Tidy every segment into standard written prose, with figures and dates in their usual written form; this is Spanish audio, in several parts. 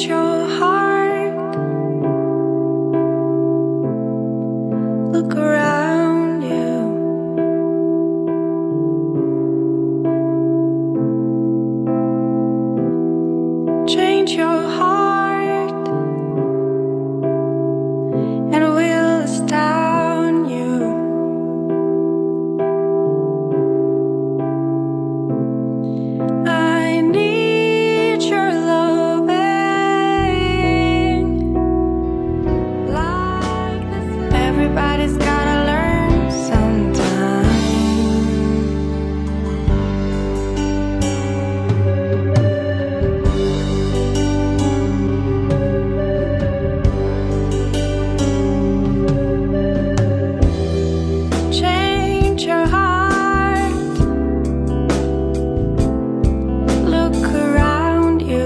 Change your heart. Look around you. Change your heart, and we'll astound you. I need your loving, like the sun. Everybody's gotta learn sometime. Change your heart. Look around you.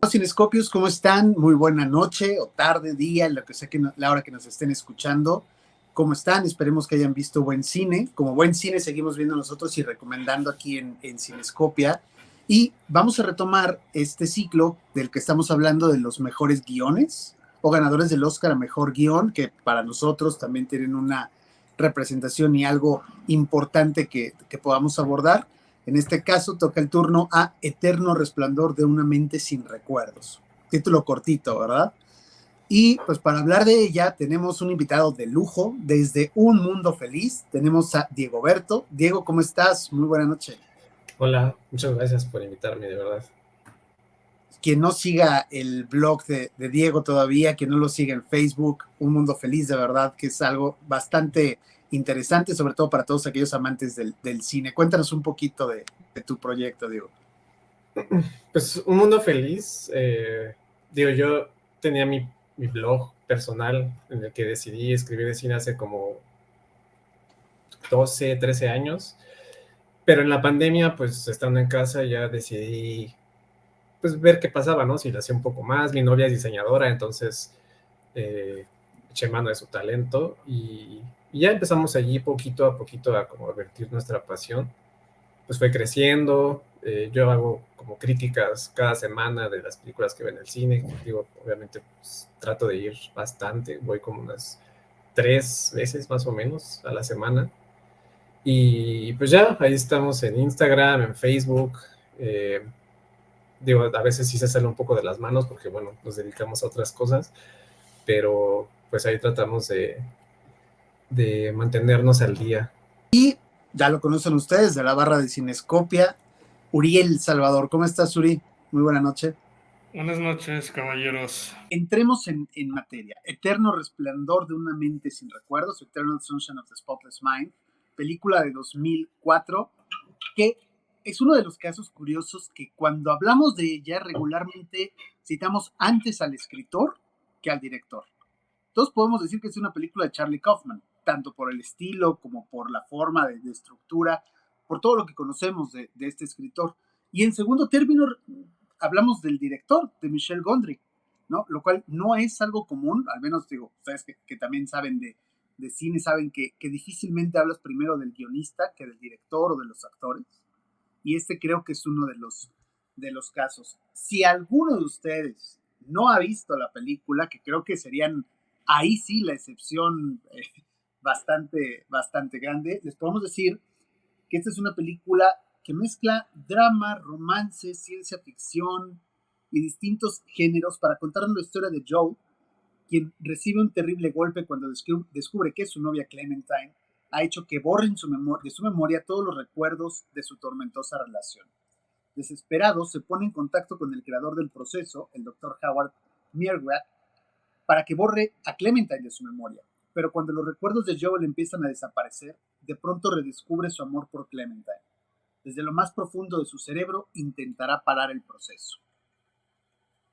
Cinescopios, ¿cómo están? Muy buena noche o tarde, día, lo que sea que la hora que nos estén escuchando. ¿Cómo están? Esperemos que hayan visto buen cine. Como buen cine seguimos viendo nosotros y recomendando aquí en Cinescopia. Y vamos a retomar este ciclo del que estamos hablando de los mejores guiones o ganadores del Oscar a Mejor Guión, que para nosotros también tienen una representación y algo importante que podamos abordar. En este caso toca el turno a Eterno Resplandor de una mente sin recuerdos. Título cortito, ¿verdad? Y pues para hablar de ella tenemos un invitado de lujo desde Un Mundo Feliz. Tenemos a Diego Berto. Diego, ¿cómo estás? Muy buena noche. Hola, muchas gracias por invitarme, de verdad. Quien no siga el blog de Diego todavía, quien no lo siga en Facebook, Un Mundo Feliz, de verdad que es algo bastante interesante, sobre todo para todos aquellos amantes del cine. Cuéntanos un poquito de tu proyecto, Diego. Pues Un Mundo Feliz, yo tenía mi blog personal en el que decidí escribir de cine hace como 12, 13 años, pero en la pandemia, pues estando en casa ya decidí pues ver qué pasaba, ¿no? Si lo hacía un poco más. Mi novia es diseñadora, entonces eché mano de su talento y ya empezamos allí poquito a poquito a como vertir nuestra pasión. Pues fue creciendo. Yo hago como críticas cada semana de las películas que veo en el cine. Digo, obviamente pues, trato de ir bastante, voy como unas 3 veces más o menos a la semana. Y pues ya, ahí estamos en Instagram, en Facebook. Digo, a veces sí se sale un poco de las manos porque, bueno, nos dedicamos a otras cosas, pero pues ahí tratamos de mantenernos al día. Y ya lo conocen ustedes, de la barra de Cinescopia, Uriel Salvador. ¿Cómo estás, Uri? Muy buena noche. Buenas noches, caballeros. Entremos en materia. Eterno Resplandor de una mente sin recuerdos, Eternal Sunshine of the Spotless Mind, película de 2004, que es uno de los casos curiosos que cuando hablamos de ella regularmente citamos antes al escritor que al director. Todos podemos decir que es una película de Charlie Kaufman, tanto por el estilo como por la forma de estructura, por todo lo que conocemos de este escritor. Y en segundo término, hablamos del director, de Michel Gondry, ¿no? Lo cual no es algo común, al menos digo, ustedes que también saben de cine, saben que difícilmente hablas primero del guionista que del director o de los actores. Y este creo que es uno de los casos. Si alguno de ustedes no ha visto la película, que creo que serían ahí sí la excepción bastante grande, les podemos decir que esta es una película que mezcla drama, romance, ciencia ficción y distintos géneros para contarnos la historia de Joe, quien recibe un terrible golpe cuando descubre que su novia Clementine ha hecho que borren de su memoria todos los recuerdos de su tormentosa relación. Desesperado, se pone en contacto con el creador del proceso, el Dr. Howard Mierwrath, para que borre a Clementine de su memoria. Pero cuando los recuerdos de Joel empiezan a desaparecer, de pronto redescubre su amor por Clementine. Desde lo más profundo de su cerebro intentará parar el proceso.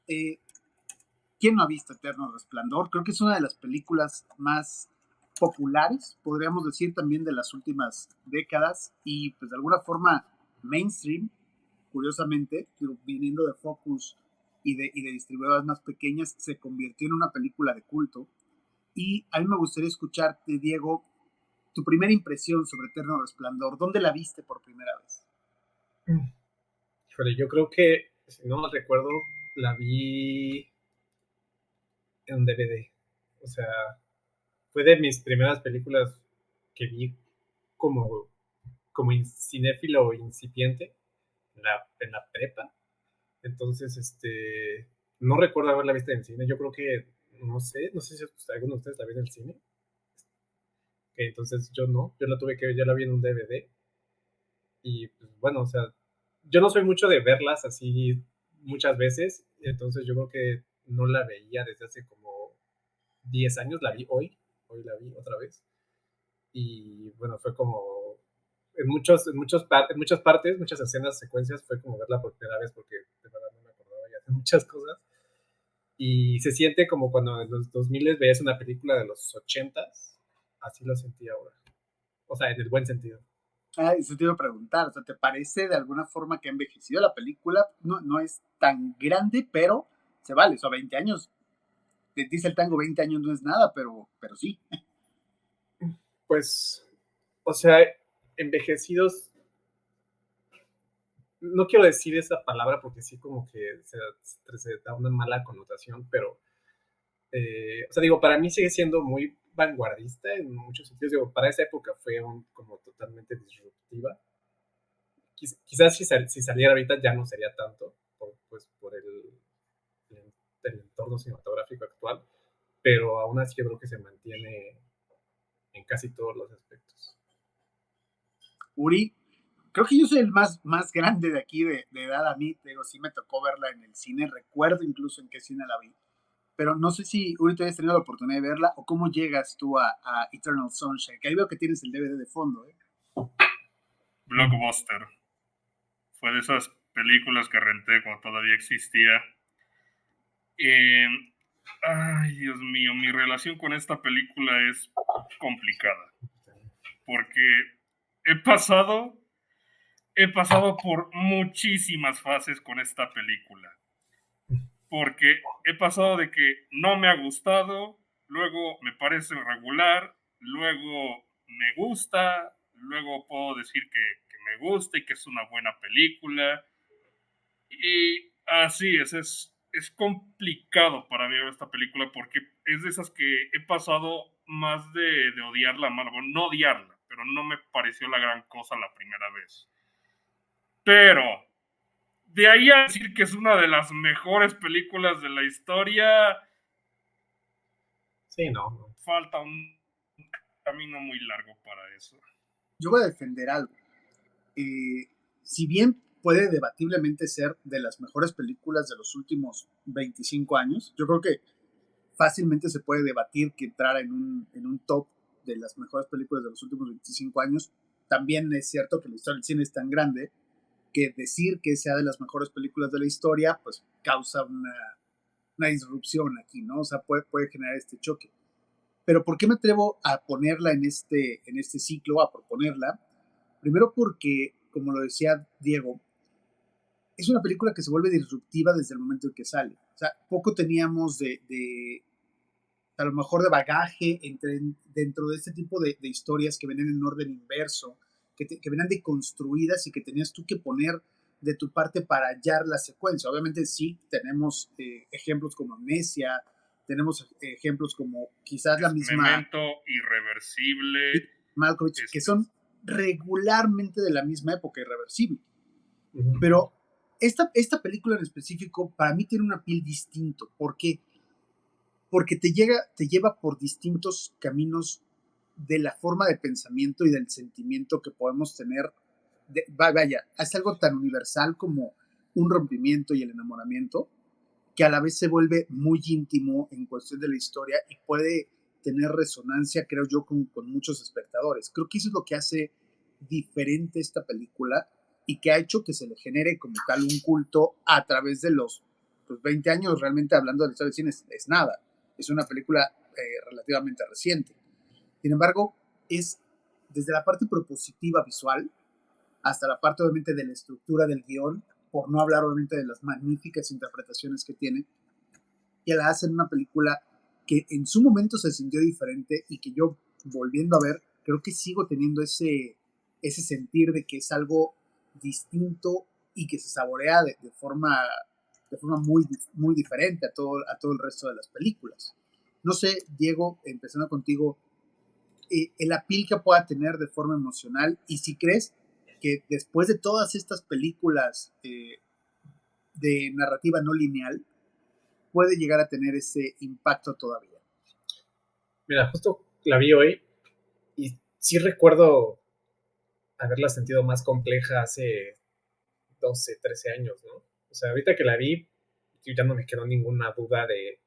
¿Quién no ha visto Eterno Resplandor? Creo que es una de las películas más populares, podríamos decir también de las últimas décadas y pues de alguna forma mainstream, curiosamente, viniendo de Focus y de distribuidoras más pequeñas, se convirtió en una película de culto. Y a mí me gustaría escucharte, Diego, tu primera impresión sobre Eterno Resplandor. ¿Dónde la viste por primera vez? Híjole, yo creo que si no mal recuerdo, la vi en un DVD. O sea, fue de mis primeras películas que vi como, como cinéfilo incipiente en la prepa. Entonces, no recuerdo haberla visto en el cine. Yo creo que, no sé si alguno de ustedes la vio en el cine. Que entonces yo no, yo la tuve que ver, yo la vi en un DVD. Y pues bueno, o sea, yo no soy mucho de verlas así muchas veces. Entonces yo creo que no la veía desde hace como 10 años. La vi hoy la vi otra vez. Y bueno, fue como en muchas partes, muchas escenas, secuencias, fue como verla por primera vez porque de verdad no me acordaba ya de muchas cosas. Y se siente como cuando en los 2000 veías una película de los 80s, así lo sentí ahora. O sea, en el buen sentido. Ah, eso te iba a preguntar, o sea, ¿te parece de alguna forma que ha envejecido la película? No, no es tan grande, pero se vale, o sea, 20 años, dice el tango, 20 años no es nada, pero sí. Pues, o sea, envejecidos, no quiero decir esa palabra porque sí como que se da una mala connotación, pero o sea, digo, para mí sigue siendo muy vanguardista en muchos sentidos. Digo, para esa época fue como totalmente disruptiva. Quizás si saliera ahorita ya no sería tanto, pues por el entorno cinematográfico actual, pero aún así yo creo que se mantiene en casi todos los aspectos. Uri, creo que yo soy el más grande de aquí de edad a mí, te digo, sí me tocó verla en el cine, recuerdo incluso en qué cine la vi, pero no sé si Uri tú hayas tenido la oportunidad de verla o cómo llegas tú a Eternal Sunshine, que ahí veo que tienes el DVD de fondo, ¿eh? Blockbuster. Fue de esas películas que renté cuando todavía existía. Eh, Ay, Dios mío, mi relación con esta película es complicada. Porque he pasado, he pasado por muchísimas fases con esta película. Porque he pasado de que no me ha gustado, luego me parece regular, luego me gusta, luego puedo decir que me gusta y que es una buena película. Y así es complicado para mí ver esta película porque es de esas que he pasado más de odiarla, bueno, no odiarla, pero no me pareció la gran cosa la primera vez. Pero de ahí a decir que es una de las mejores películas de la historia, Sí, no. falta un camino muy largo para eso. Yo voy a defender algo. Eh, si bien puede debatiblemente ser de las mejores películas de los últimos 25 años, yo creo que fácilmente se puede debatir que entrara en un top de las mejores películas de los últimos 25 años. También es cierto que la historia del cine es tan grande que decir que sea de las mejores películas de la historia, pues causa una disrupción aquí, ¿no? O sea, puede generar este choque. Pero ¿por qué me atrevo a ponerla en este ciclo, a proponerla? Primero porque, como lo decía Diego, es una película que se vuelve disruptiva desde el momento en que sale. O sea, poco teníamos a lo mejor de bagaje dentro de este tipo de historias que venían en orden inverso, que venían deconstruidas y que tenías tú que poner de tu parte para hallar la secuencia. Obviamente sí, tenemos ejemplos como Amnesia, tenemos ejemplos como quizás la misma Memento, Irreversible, Malkovich, que son regularmente de la misma época, Irreversible. Uh-huh. Pero esta película en específico para mí tiene una piel distinto. ¿Por qué? Porque te lleva por distintos caminos de la forma de pensamiento y del sentimiento que podemos tener. Vaya, es algo tan universal como un rompimiento y el enamoramiento, que a la vez se vuelve muy íntimo en cuestión de la historia y puede tener resonancia, creo yo, con muchos espectadores. Creo que eso es lo que hace diferente esta película y que ha hecho que se le genere como tal un culto a través de los 20 años. Realmente hablando de la historia del cine es nada, es una película relativamente reciente. Sin embargo, es desde la parte propositiva visual hasta la parte obviamente de la estructura del guión, por no hablar obviamente de las magníficas interpretaciones que tiene, y la hacen una película que en su momento se sintió diferente y que yo, volviendo a ver, creo que sigo teniendo ese sentir de que es algo distinto y que se saborea de forma muy diferente a todo el resto de las películas. No sé, Diego, empezando contigo, el appeal que pueda tener de forma emocional y si crees que después de todas estas películas de narrativa no lineal puede llegar a tener ese impacto todavía. Mira, justo la vi hoy y sí recuerdo haberla sentido más compleja hace 12, 13 años, ¿no? O sea, ahorita que la vi, yo ya no me quedó ninguna duda de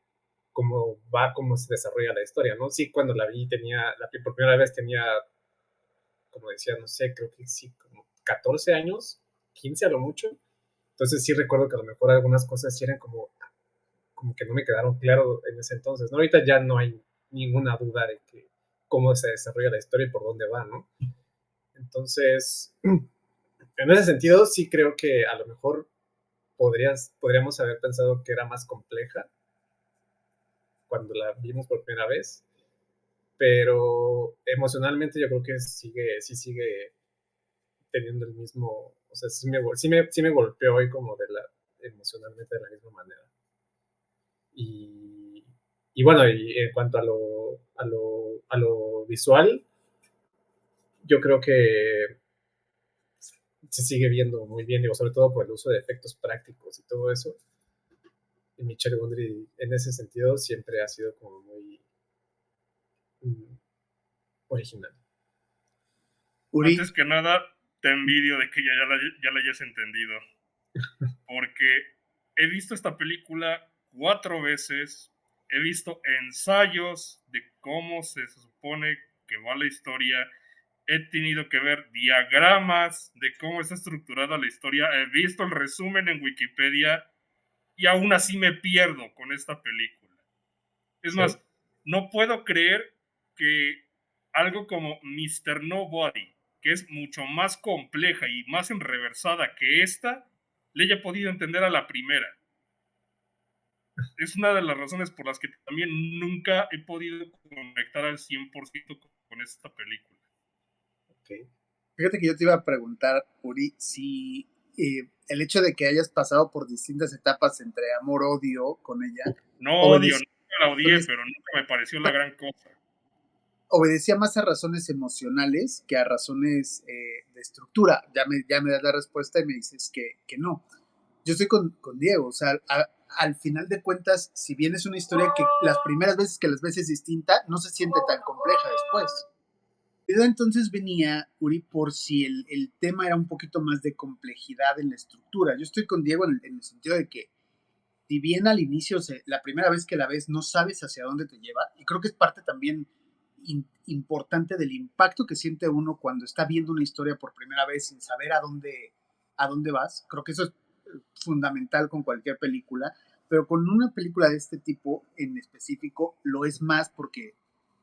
cómo se desarrolla la historia, ¿no? Sí, cuando la vi por primera vez tenía, como decía, no sé, creo que sí, como 14 años, 15 a lo mucho. Entonces sí recuerdo que a lo mejor algunas cosas sí eran como que no me quedaron claro en ese entonces, ¿no? Ahorita ya no hay ninguna duda de que cómo se desarrolla la historia y por dónde va, ¿no? Entonces, en ese sentido, sí creo que a lo mejor podríamos haber pensado que era más compleja cuando la vimos por primera vez, pero emocionalmente yo creo que sí sigue teniendo el mismo, o sea, sí me golpeó hoy como emocionalmente de la misma manera. Y, y bueno, y en cuanto a lo visual, yo creo que se sigue viendo muy bien, digo, sobre todo por el uso de efectos prácticos y todo eso. Y Michel Gondry en ese sentido siempre ha sido como muy original. Uri, Antes que nada, te envidio de que ya la hayas entendido. Porque he visto esta película 4 veces. He visto ensayos de cómo se supone que va la historia. He tenido que ver diagramas de cómo está estructurada la historia. He visto el resumen en Wikipedia y aún así me pierdo con esta película. Es Sí. más, no puedo creer que algo como Mr. Nobody, que es mucho más compleja y más enreversada que esta, le haya podido entender a la primera. Es una de las razones por las que también nunca he podido conectar al 100% con esta película. Okay. fíjate que yo te iba a preguntar, Uri, si el hecho de que hayas pasado por distintas etapas entre amor-odio con ella No odio, obedecía, nunca la odié, pero nunca me pareció la gran cosa. obedecía más a razones emocionales que a razones de estructura. Ya me das la respuesta y me dices que no. Yo estoy con Diego, o sea, al final de cuentas, si bien es una historia que las primeras veces que las ves es distinta, no se siente tan compleja después. Pero entonces venía, Uri, por si el tema era un poquito más de complejidad en la estructura. Yo estoy con Diego en el sentido de que, si bien al inicio, la primera vez que la ves, no sabes hacia dónde te lleva, y creo que es parte también importante del impacto que siente uno cuando está viendo una historia por primera vez sin saber a dónde vas. Creo que eso es fundamental con cualquier película, pero con una película de este tipo en específico lo es más porque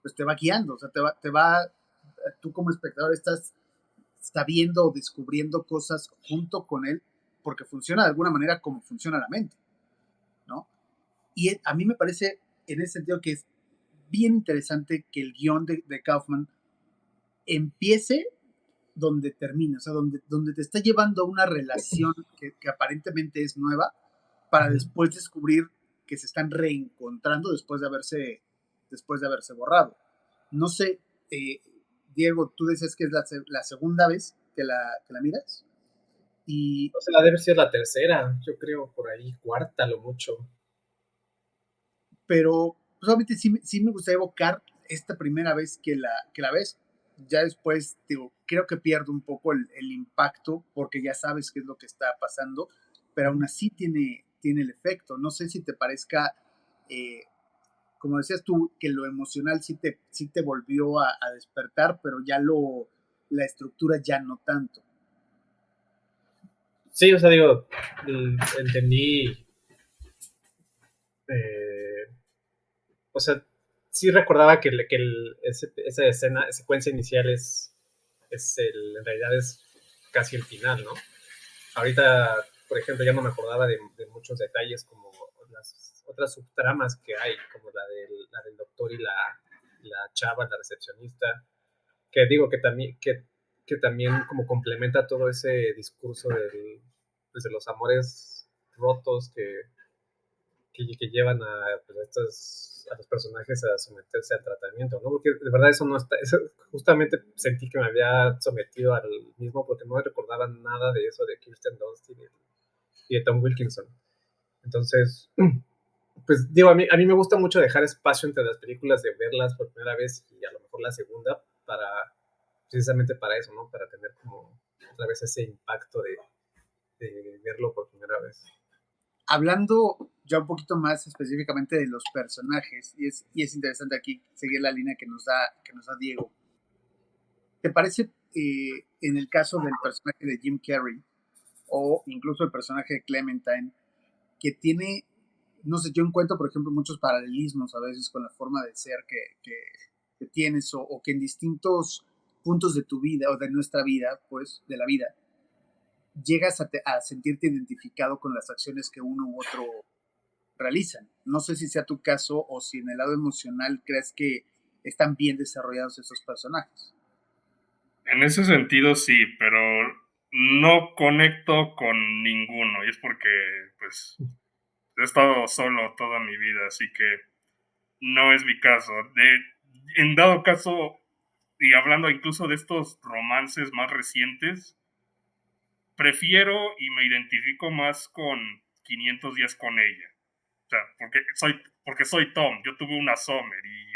pues te va guiando, o sea, tú como espectador estás sabiendo o descubriendo cosas junto con él porque funciona de alguna manera como funciona la mente, ¿no? Y a mí me parece en ese sentido que es bien interesante que el guión de Kaufman empiece donde termina, o sea, donde te está llevando a una relación que aparentemente es nueva, para después descubrir que se están reencontrando después de haberse borrado. No sé, eh, Diego, tú decías que es la segunda vez que la miras. Y, O sea, debe ser la tercera, yo creo, por ahí, cuarta lo mucho. pero pues, obviamente sí me gustaría evocar esta primera vez que la ves. Ya después, digo, creo que pierde un poco el impacto porque ya sabes qué es lo que está pasando, pero aún así tiene el efecto. No sé si te parezca, eh, como decías tú, que lo emocional sí te volvió a despertar, pero ya la estructura ya no tanto. Sí, o sea, digo, entendí, eh, o sea, sí recordaba esa escena, secuencia inicial en realidad es casi el final, ¿no? Ahorita, por ejemplo, ya no me acordaba de muchos detalles como las otras subtramas que hay, como la del doctor y la chava, la recepcionista, que digo que también como complementa todo ese discurso desde los amores rotos que llevan pues, a los personajes a someterse al tratamiento, ¿no? Porque de verdad eso no está, eso, justamente sentí que me había sometido al mismo porque no recordaba nada de eso de Kirsten Dunst y de Tom Wilkinson. Entonces, pues digo, a mí me gusta mucho dejar espacio entre las películas, de verlas por primera vez y a lo mejor la segunda, precisamente para eso, ¿no? Para tener como otra vez ese impacto de verlo por primera vez. Hablando ya un poquito más específicamente de los personajes, y es interesante aquí seguir la línea que nos da Diego. ¿Te parece en el caso del personaje de Jim Carrey o incluso el personaje de Clementine, que tiene, no sé, yo encuentro, por ejemplo, muchos paralelismos a veces con la forma de ser que tienes o que en distintos puntos de tu vida o de nuestra vida, pues, de la vida, llegas a sentirte identificado con las acciones que uno u otro realizan? No sé si sea tu caso o si en el lado emocional crees que están bien desarrollados esos personajes. En ese sentido sí, pero no conecto con ninguno. Y es porque, pues, he estado solo toda mi vida, así que no es mi caso. En dado caso, y hablando incluso de estos romances más recientes, prefiero y me identifico más con 500 días con ella. O sea, porque soy Tom. Yo tuve una Summer y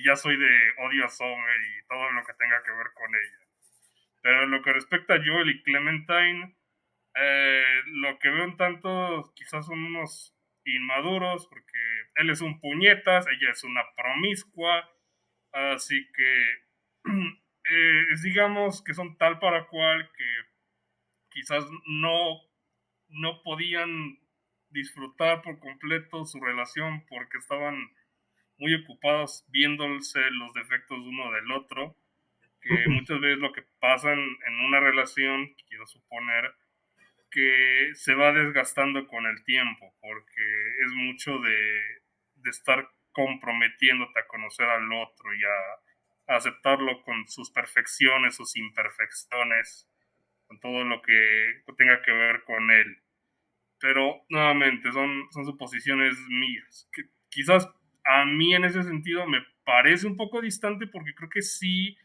ya soy de odio a Summer y todo lo que tenga que ver con ella. Pero en lo que respecta a Joel y Clementine, lo que veo en tanto quizás son unos inmaduros, porque él es un puñetas, ella es una promiscua, así que digamos que son tal para cual que quizás no podían disfrutar por completo su relación porque estaban muy ocupados viéndose los defectos uno del otro, que muchas veces lo que pasa en una relación, quiero suponer, que se va desgastando con el tiempo, porque es mucho de estar comprometiéndote a conocer al otro y a aceptarlo con sus perfecciones, sus imperfecciones, con todo lo que tenga que ver con él. Pero nuevamente son suposiciones mías, que quizás a mí en ese sentido me parece un poco distante, porque creo que sí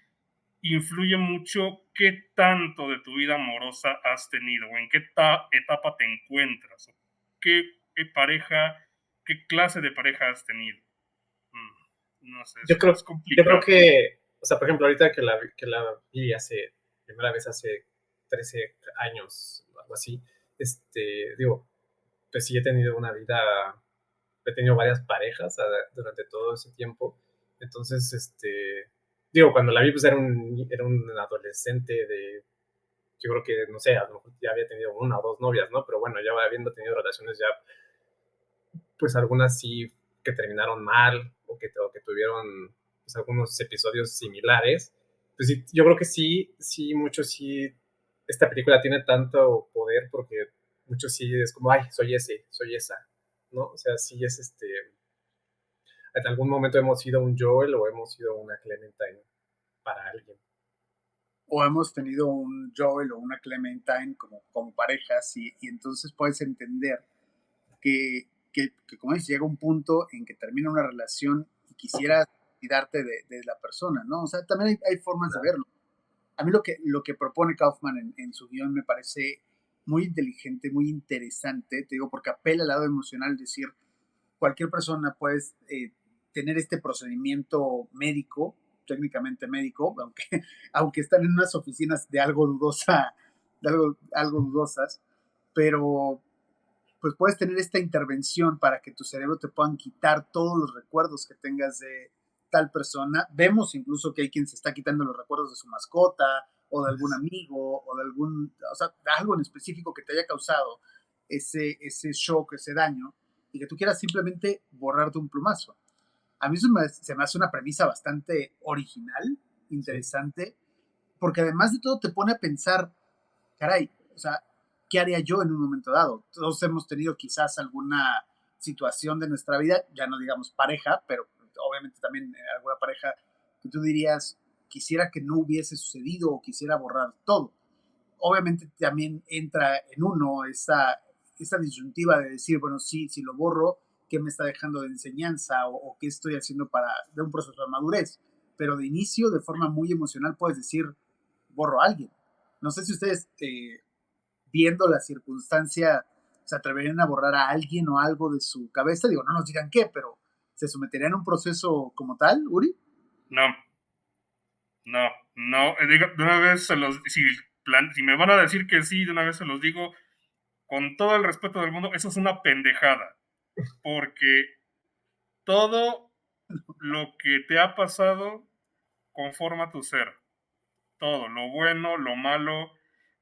influye mucho qué tanto de tu vida amorosa has tenido o en qué etapa te encuentras, qué clase de pareja has tenido. No sé, Yo creo, es yo creo complicado. que, o sea, por ejemplo, ahorita que la vi primera vez hace 13 años, algo así, digo, pues sí he tenido una vida, he tenido varias parejas durante todo ese tiempo. Entonces, digo, cuando la vi, pues era un adolescente yo creo que, no sé, a lo mejor ya había tenido una o dos novias, ¿no? Pero bueno, ya habiendo tenido relaciones ya, pues algunas sí que terminaron mal o que tuvieron pues, algunos episodios similares. Pues sí, yo creo que sí, esta película tiene tanto poder porque mucho sí es como, ay, soy ese, soy esa, ¿no? O sea, sí es en algún momento hemos sido un Joel o hemos sido una Clementine para alguien. O hemos tenido un Joel o una Clementine como parejas y entonces puedes entender que como dices, llega un punto en que termina una relación y quisieras olvidarte de la persona, ¿no? O sea, también hay formas de verlo. A mí lo que propone Kaufman en su guión me parece muy inteligente, muy interesante, te digo, porque apela al lado emocional, es decir, cualquier persona puede tener este procedimiento médico, técnicamente médico, aunque están en unas oficinas de algo dudosa, algo dudosas, pero pues puedes tener esta intervención para que tu cerebro te puedan quitar todos los recuerdos que tengas de tal persona. Vemos incluso que hay quien se está quitando los recuerdos de su mascota o de algún amigo o de o sea, de algo en específico que te haya causado ese shock, ese daño, y que tú quieras simplemente borrar de un plumazo. A mí se me hace una premisa bastante original, interesante, porque además de todo te pone a pensar, caray, o sea, ¿qué haría yo en un momento dado? Todos hemos tenido quizás alguna situación de nuestra vida, ya no digamos pareja, pero obviamente también alguna pareja que tú dirías, quisiera que no hubiese sucedido o quisiera borrar todo. obviamente también entra en uno esa disyuntiva de decir, bueno, sí, si lo borro, ¿qué me está dejando de enseñanza o qué estoy haciendo de un proceso de madurez? Pero de inicio, de forma muy emocional, puedes decir, borro a alguien. No sé si ustedes, viendo la circunstancia, se atreverían a borrar a alguien o algo de su cabeza. Digo, no nos digan qué, pero ¿se someterían a un proceso como tal, Uri? No, no. De una vez si me van a decir que sí, de una vez se los digo con todo el respeto del mundo, eso es una pendejada. Porque todo lo que te ha pasado conforma tu ser. Todo, lo bueno, lo malo,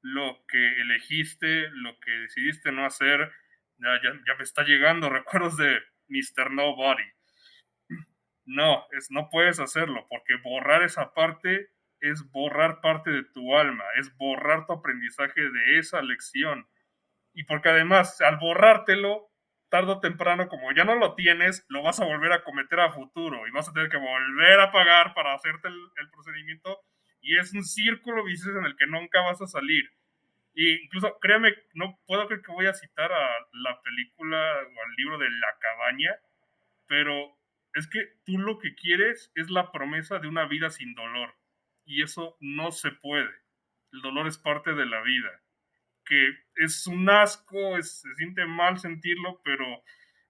lo que elegiste, lo que decidiste no hacer. Ya me está llegando recuerdos de Mr. Nobody. No puedes hacerlo, porque borrar esa parte es borrar parte de tu alma, es borrar tu aprendizaje de esa lección. Y porque además, al borrártelo, tarde o temprano, como ya no lo tienes, lo vas a volver a cometer a futuro y vas a tener que volver a pagar para hacerte el procedimiento, y es un círculo vicioso en el que nunca vas a salir. Y incluso, créeme, no puedo creer que voy a citar a la película o al libro de La Cabaña, pero es que tú lo que quieres es la promesa de una vida sin dolor, y eso no se puede. El dolor es parte de la vida, que es un asco, se siente mal sentirlo, pero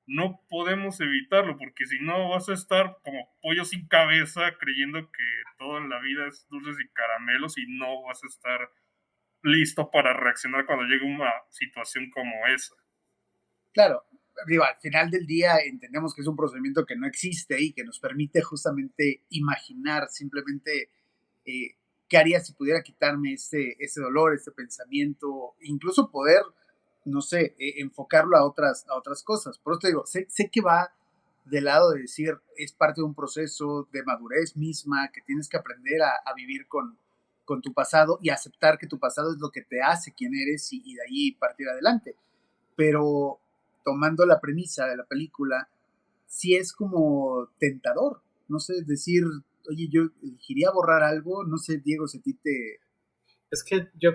no podemos evitarlo, porque si no vas a estar como pollo sin cabeza creyendo que todo en la vida es dulces y caramelos, y no vas a estar listo para reaccionar cuando llegue una situación como esa. Claro, digo, al final del día entendemos que es un procedimiento que no existe y que nos permite justamente imaginar simplemente, qué haría si pudiera quitarme ese dolor, ese pensamiento, incluso poder, no sé, enfocarlo a otras cosas. Por eso te digo, sé que va del lado de decir, es parte de un proceso de madurez misma, que tienes que aprender a vivir con tu pasado y aceptar que tu pasado es lo que te hace quien eres y de ahí partir adelante. Pero tomando la premisa de la película, sí es como tentador, no sé, decir, oye, yo elegiría borrar algo, no sé, Diego, si a ti te... Es que yo,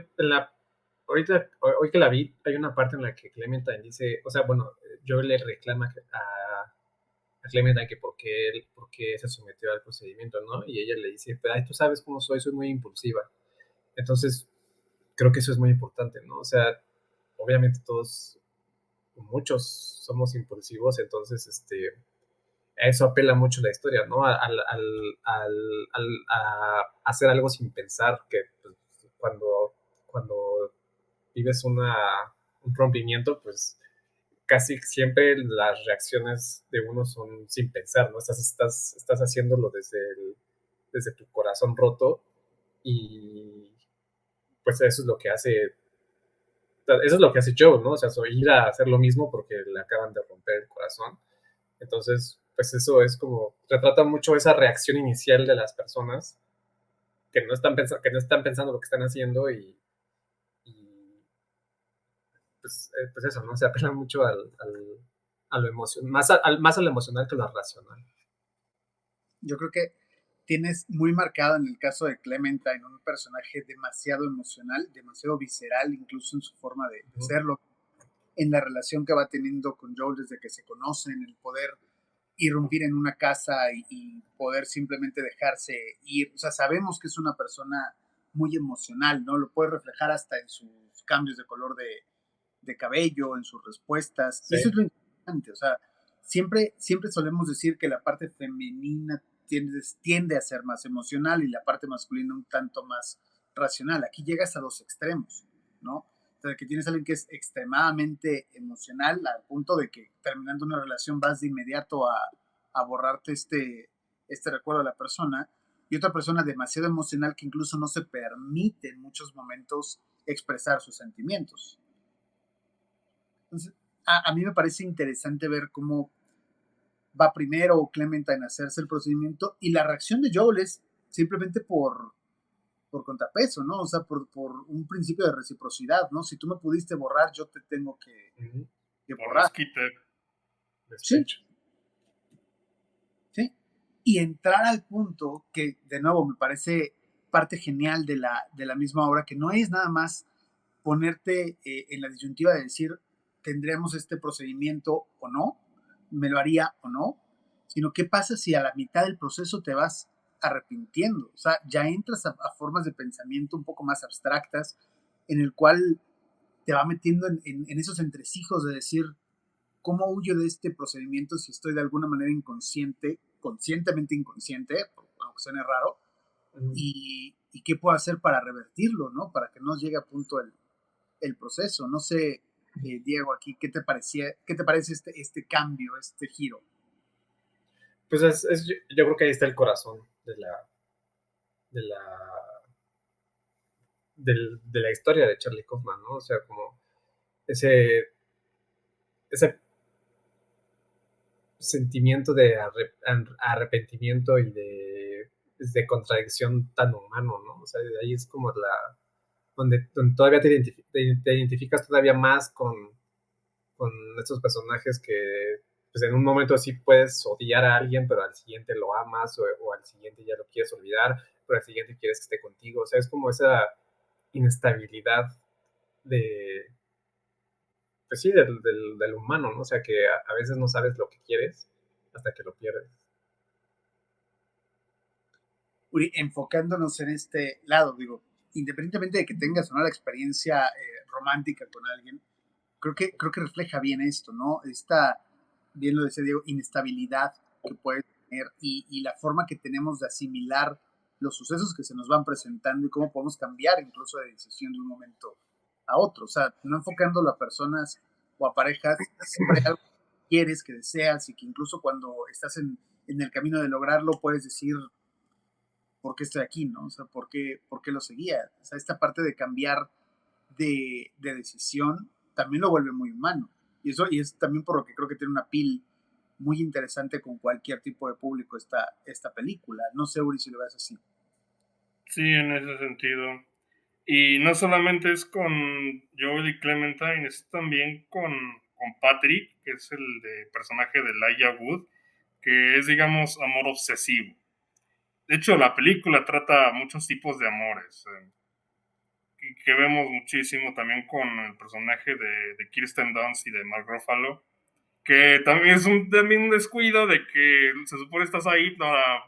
ahorita, hoy que la vi, hay una parte en la que Clementine dice, o sea, bueno, yo le reclama a Clementine que por qué se sometió al procedimiento, ¿no? Y ella le dice, pero ay, tú sabes cómo soy muy impulsiva. Entonces, creo que eso es muy importante, ¿no? O sea, obviamente muchos somos impulsivos, entonces, a eso apela mucho la historia, ¿no? A hacer algo sin pensar, que pues, cuando vives un rompimiento, pues casi siempre las reacciones de uno son sin pensar, ¿no? Estás haciéndolo desde tu corazón roto, y pues eso es lo que hace Joe, ¿no? O sea, ir a hacer lo mismo porque le acaban de romper el corazón. Entonces, pues eso es como, retrata mucho esa reacción inicial de las personas que no están pensando lo que están haciendo, y pues eso, ¿no? Se apela mucho a lo emocional, más a lo emocional que a lo racional. Yo creo que tienes muy marcado en el caso de Clementine un personaje demasiado emocional, demasiado visceral, incluso en su forma de serlo, en la relación que va teniendo con Joel desde que se conocen, el poder irrumpir en una casa y poder simplemente dejarse ir. O sea, sabemos que es una persona muy emocional, ¿no? Lo puede reflejar hasta en sus cambios de color de cabello, en sus respuestas. Sí. Y eso es lo interesante. O sea, siempre solemos decir que la parte femenina tiende a ser más emocional y la parte masculina un tanto más racional. Aquí llegas a dos extremos, ¿no? O sea, que tienes a alguien que es extremadamente emocional al punto de que terminando una relación vas de inmediato a borrarte este recuerdo de la persona, y otra persona demasiado emocional que incluso no se permite en muchos momentos expresar sus sentimientos. Entonces, a mí me parece interesante ver cómo va primero Clementine en hacerse el procedimiento y la reacción de Joel es simplemente por contrapeso, ¿no? O sea, por un principio de reciprocidad, ¿no? Si tú me pudiste borrar, yo te tengo que Por borrar. desquite. Sí, sí. Y entrar al punto que, de nuevo, me parece parte genial de la misma obra, que no es nada más ponerte en la disyuntiva de decir, ¿tendremos este procedimiento o no? ¿Me lo haría o no? Sino, ¿qué pasa si a la mitad del proceso te vas arrepintiendo? O sea, ya entras a formas de pensamiento un poco más abstractas, en el cual te va metiendo en esos entresijos de decir, ¿cómo huyo de este procedimiento si estoy de alguna manera conscientemente inconsciente, aunque suene raro? Y qué puedo hacer para revertirlo, ¿no? Para que no llegue a punto el proceso. No sé, Diego, aquí, qué te parece este cambio, este giro? Pues yo creo que ahí está el corazón de la, de la historia de Charlie Kaufman, ¿no? O sea, como ese sentimiento de arrepentimiento y de contradicción tan humano, ¿no? O sea, de ahí es como donde todavía te identificas todavía más con estos personajes que pues en un momento sí puedes odiar a alguien, pero al siguiente lo amas, o al siguiente ya lo quieres olvidar, pero al siguiente quieres que esté contigo. O sea, es como esa inestabilidad de, pues sí, del humano, ¿no? O sea, que a veces no sabes lo que quieres hasta que lo pierdes. Uri, enfocándonos en este lado, digo, independientemente de que tengas o no la experiencia romántica con alguien, creo que refleja bien esto, ¿no? Esta, bien lo decía Diego, inestabilidad que puede tener y la forma que tenemos de asimilar los sucesos que se nos van presentando y cómo podemos cambiar incluso de decisión de un momento a otro. O sea, no enfocándolo a personas o a parejas, siempre hay algo que quieres, que deseas y que incluso cuando estás en el camino de lograrlo puedes decir, ¿por qué estoy aquí? ¿No? O sea, ¿por qué lo seguía? O sea, esta parte de cambiar de decisión también lo vuelve muy humano. Y es también por lo que creo que tiene una pil muy interesante con cualquier tipo de público esta película. No sé, Uri, si lo ves así. Sí, en ese sentido. Y no solamente es con Joel y Clementine, es también con Patrick, que es el personaje de Elijah Wood, que es, digamos, amor obsesivo. De hecho, la película trata muchos tipos de amores, que vemos muchísimo también con el personaje de Kirsten Dunst y de Mark Ruffalo, que también es también un descuido de que se supone estás ahí para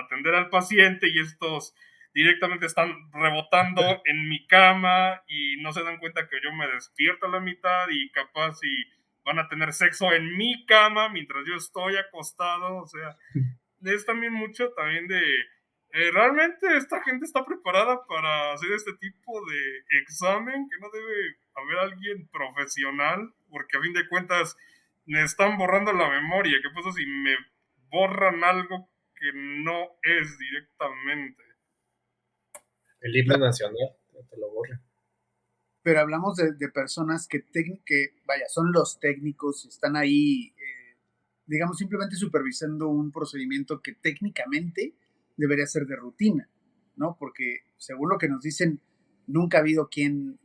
atender al paciente y estos directamente están rebotando en mi cama y no se dan cuenta que yo me despierto a la mitad y capaz y van a tener sexo en mi cama mientras yo estoy acostado. O sea, es también mucho también de realmente esta gente está preparada para hacer este tipo de examen, que no debe haber alguien profesional, porque a fin de cuentas me están borrando la memoria. ¿Qué pasa si me borran algo que no es directamente? El himno nacional, te lo borra. Pero hablamos de personas que, vaya, son los técnicos, están ahí, digamos, simplemente supervisando un procedimiento que técnicamente debería ser de rutina, ¿no? Porque según lo que nos dicen, nunca ha habido quien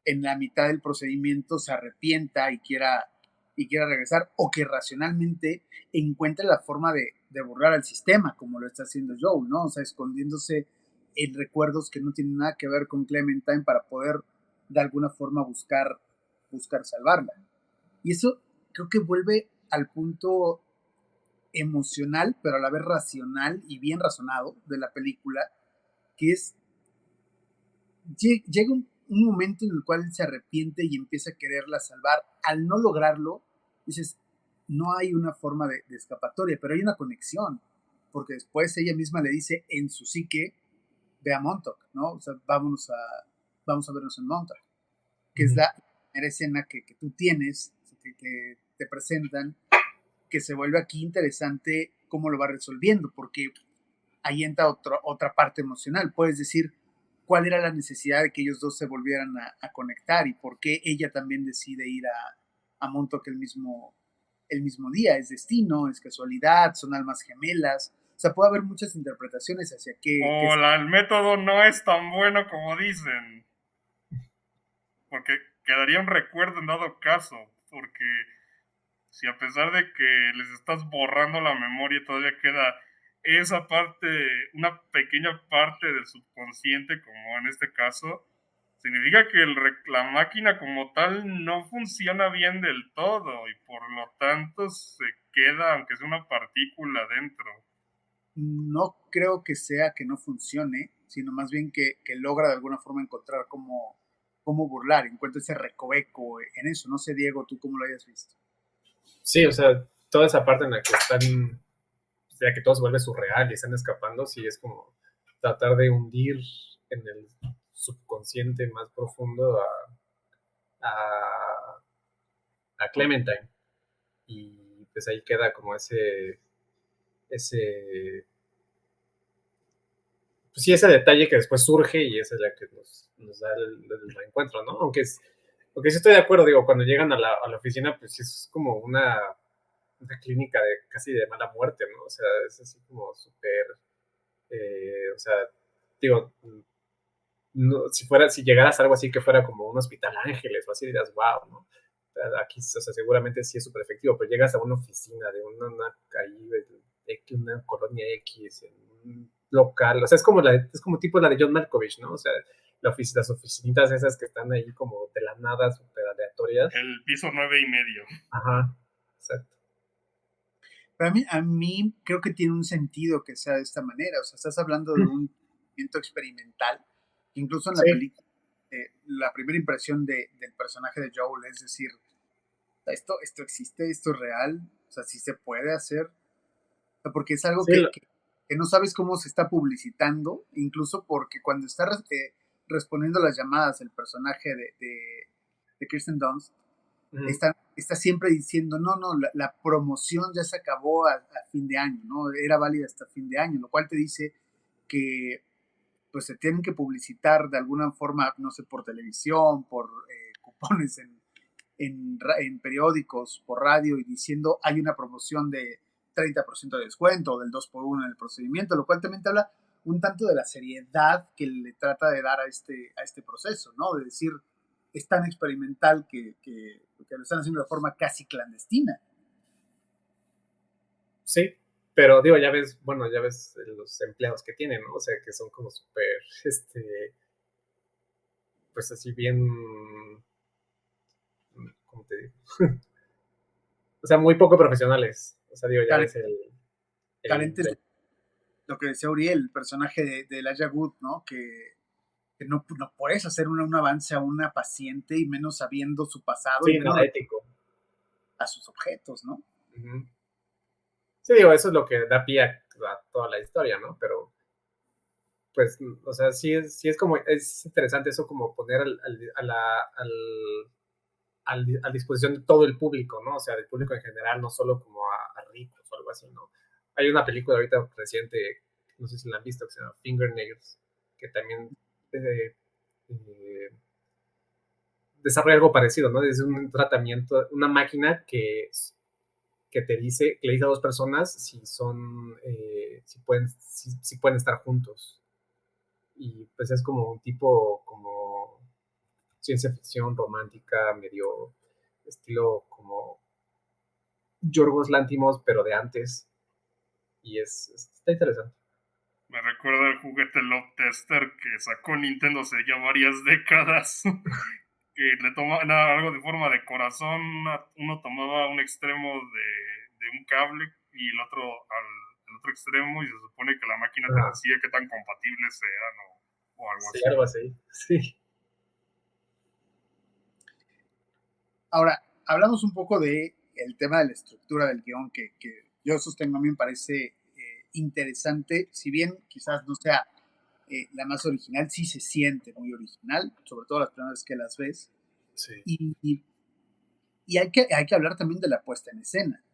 en la mitad del procedimiento se arrepienta y quiera regresar, o que racionalmente encuentre la forma de borrar al sistema, como lo está haciendo Joel, ¿no? O sea, escondiéndose en recuerdos que no tienen nada que ver con Clementine para poder de alguna forma buscar salvarla. Y eso creo que vuelve al punto emocional, pero a la vez racional y bien razonado de la película, que es, llega un momento en el cual él se arrepiente y empieza a quererla salvar. Al no lograrlo, dices, no hay una forma de escapatoria, pero hay una conexión, porque después ella misma le dice en su psique, ve a Montauk, ¿no? O sea, vamos a vernos en Montauk, que es la primera escena que tú tienes, que te presentan, que se vuelve aquí interesante cómo lo va resolviendo, porque ahí entra otra parte emocional. Puedes decir cuál era la necesidad de que ellos dos se volvieran a conectar y por qué ella también decide ir a Montauk el mismo día. ¿Es destino? ¿Es casualidad? ¿Son almas gemelas? O sea, puede haber muchas interpretaciones hacia qué O el método no es tan bueno como dicen, porque quedaría un recuerdo en dado caso, porque si a pesar de que les estás borrando la memoria todavía queda esa parte, una pequeña parte del subconsciente, como en este caso, significa que la máquina como tal no funciona bien del todo y por lo tanto se queda, aunque sea una partícula dentro. No creo que sea que no funcione, sino más bien que logra de alguna forma encontrar cómo burlar, encuentra ese recoveco en eso. No sé, Diego, tú cómo lo hayas visto. Sí, o sea, toda esa parte en la que están, o sea, que todo se vuelve surreal y están escapando, sí es como tratar de hundir en el subconsciente más profundo a, a Clementine. Y pues ahí queda como ese, pues sí, ese detalle que después surge y esa es la que nos da el reencuentro, ¿no? Aunque sí estoy de acuerdo, digo, cuando llegan a la oficina, pues sí es como una clínica de casi de mala muerte, ¿no? O sea, es así como súper, o sea, digo, no, si llegaras a algo así que fuera como un hospital ángeles o así, dirías, wow, ¿no? Aquí, o sea, seguramente sí es súper efectivo, pero llegas a una oficina de ahí, una colonia X, en un local, o sea, es como tipo la de John Malkovich, ¿no? O sea, las oficinitas esas que están ahí como de la nada, súper aleatorias. El piso 9.5. Ajá, exacto. Pero a mí creo que tiene un sentido que sea de esta manera. O sea, estás hablando de un movimiento experimental. Incluso en la Sí, película, la primera impresión del personaje de Joel es decir, esto existe, esto es real, o sea, sí se puede hacer. O sea, porque es algo sí, que no sabes cómo se está publicitando, incluso porque cuando está respondiendo las llamadas el personaje de Kirsten Dunst, uh-huh. está siempre diciendo, no, no, la promoción ya se acabó a fin de año, ¿no? Era válida hasta fin de año, lo cual te dice que pues se tienen que publicitar de alguna forma, no sé, por televisión, por cupones en periódicos, por radio y diciendo hay una promoción de 30% de descuento o del 2x1 en el procedimiento, lo cual también te habla un tanto de la seriedad que le trata de dar a este proceso, ¿no? De decir, es tan experimental que lo están haciendo de forma casi clandestina. Sí, pero digo, ya ves, bueno, ya ves los empleados que tienen, ¿no? O sea, que son como súper, pues así bien, ¿cómo te digo? O sea, muy poco profesionales. O sea, digo, ya ves el, Carentes de lo que decía Uriel, el personaje de Elijah Wood, ¿no? Que no puedes hacer un avance a una paciente y menos sabiendo su pasado y sí, menos nada ético. a sus objetos, ¿no? Uh-huh. Sí, digo, eso es lo que da pie a toda la historia, ¿no? Pero, pues, o sea, sí es como, es interesante eso como poner a disposición de todo el público, ¿no? O sea, del público en general, no solo como a ricos o algo así, ¿no? Hay una película ahorita reciente, no sé si la han visto, que se llama Fingernails, que también eh, eh, desarrolla algo parecido, ¿no? Es un tratamiento, una máquina que te dice, que le dice a dos personas si son, si pueden estar juntos. Y pues es como un tipo, como ciencia ficción romántica, medio estilo como Yorgos Lántimos, pero de antes. Y está interesante. Me recuerda el juguete Love Tester que sacó Nintendo hace ya varias décadas. Que le tomaban algo de forma de corazón. Uno tomaba un extremo de un cable y el otro extremo, y se supone que la máquina te Ah, decía qué tan compatibles eran o algo sí, así. algo así. Sí. Ahora, hablamos un poco de el tema de la estructura del guión, que yo sostengo a mí me parece interesante, si bien quizás no sea la más original, sí se siente muy original, sobre todo las primeras veces que las ves. Sí. Y hay que hablar también de la puesta en escena,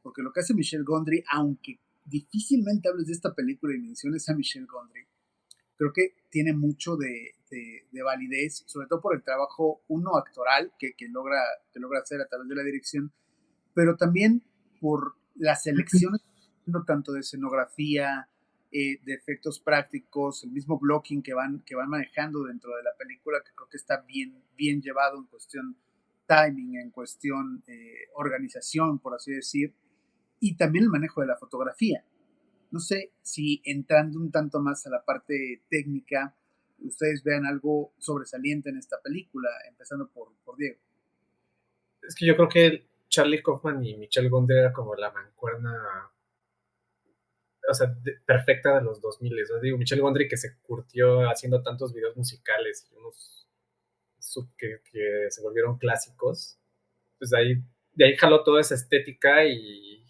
porque lo que hace Michel Gondry, aunque difícilmente hables de esta película y menciones a Michel Gondry, creo que tiene mucho de validez, sobre todo por el trabajo, uno, actoral, que logra hacer a través de la dirección, pero también por las elecciones, no tanto de escenografía, de efectos prácticos, el mismo blocking que van manejando dentro de la película, que creo que está bien llevado en cuestión timing, en cuestión organización, por así decir, y también el manejo de la fotografía. No sé si entrando un tanto más a la parte técnica, ustedes vean algo sobresaliente en esta película, empezando por Diego. Es que yo creo que Charlie Kaufman y Michelle Gondry era como la mancuerna, o sea, perfecta de los 2000. O digo, Michelle Gondry que se curtió haciendo tantos videos musicales y unos que se volvieron clásicos, pues de ahí jaló toda esa estética y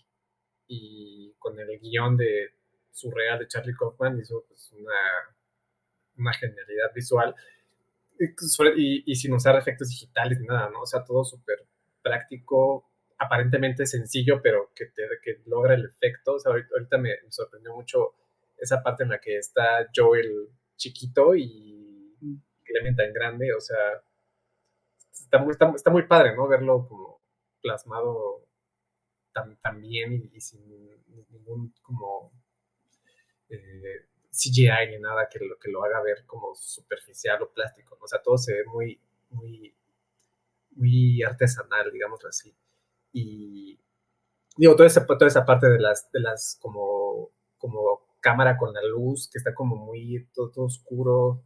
con el guión de surreal de Charlie Kaufman hizo pues una genialidad visual y sin usar efectos digitales ni nada, ¿no? O sea, todo súper práctico, aparentemente sencillo, pero que logra el efecto. O sea, ahorita me sorprendió mucho esa parte en la que está Joel chiquito y Clement tan grande. O sea, está muy padre, ¿no? Verlo como plasmado tan bien y sin ningún como CGI ni nada que lo haga ver como superficial o plástico, ¿no? O sea, todo se ve muy artesanal, digámoslo así. Y digo, toda esa parte de las como cámara con la luz, que está como muy todo oscuro.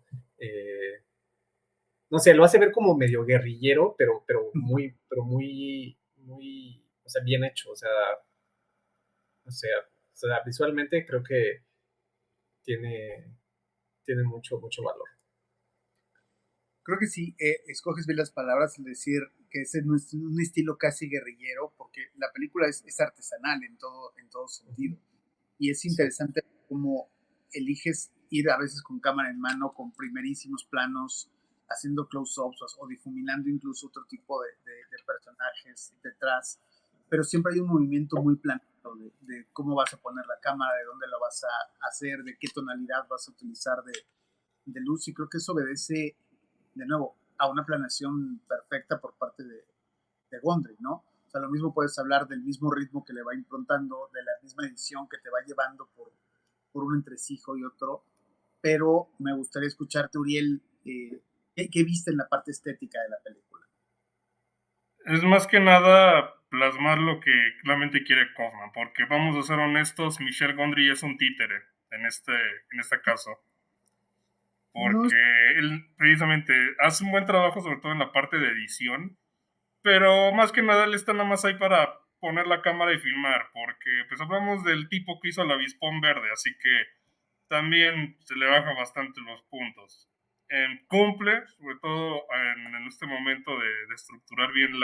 No sé, lo hace ver como medio guerrillero, pero muy, o sea, bien hecho. O sea, visualmente creo que tiene, tiene mucho valor. Creo que sí, escoges bien las palabras al decir que ese no es un estilo casi guerrillero, porque la película es artesanal en todo sentido. Y es interesante cómo eliges ir a veces con cámara en mano, con primerísimos planos, haciendo close-ups o difuminando incluso otro tipo de personajes detrás. Pero siempre hay un movimiento muy planeado de cómo vas a poner la cámara, de dónde lo vas a hacer, de qué tonalidad vas a utilizar de luz. Y creo que eso obedece de nuevo, a una planeación perfecta por parte de Gondry, ¿no? O sea, lo mismo puedes hablar del mismo ritmo que le va improntando, de la misma edición que te va llevando por un entresijo y otro, pero me gustaría escucharte, Uriel, ¿qué viste en la parte estética de la película? Es más que nada plasmar lo que claramente quiere Kaufman, porque vamos a ser honestos, Michel Gondry es un títere en este caso. No, Porque él precisamente hace un buen trabajo, sobre todo en la parte de edición, pero más que nada él está nada más ahí para poner la cámara y filmar, porque pues hablamos del tipo que hizo el avispón verde, así que también se le baja bastante los puntos. Cumple, sobre todo en este momento de estructurar bien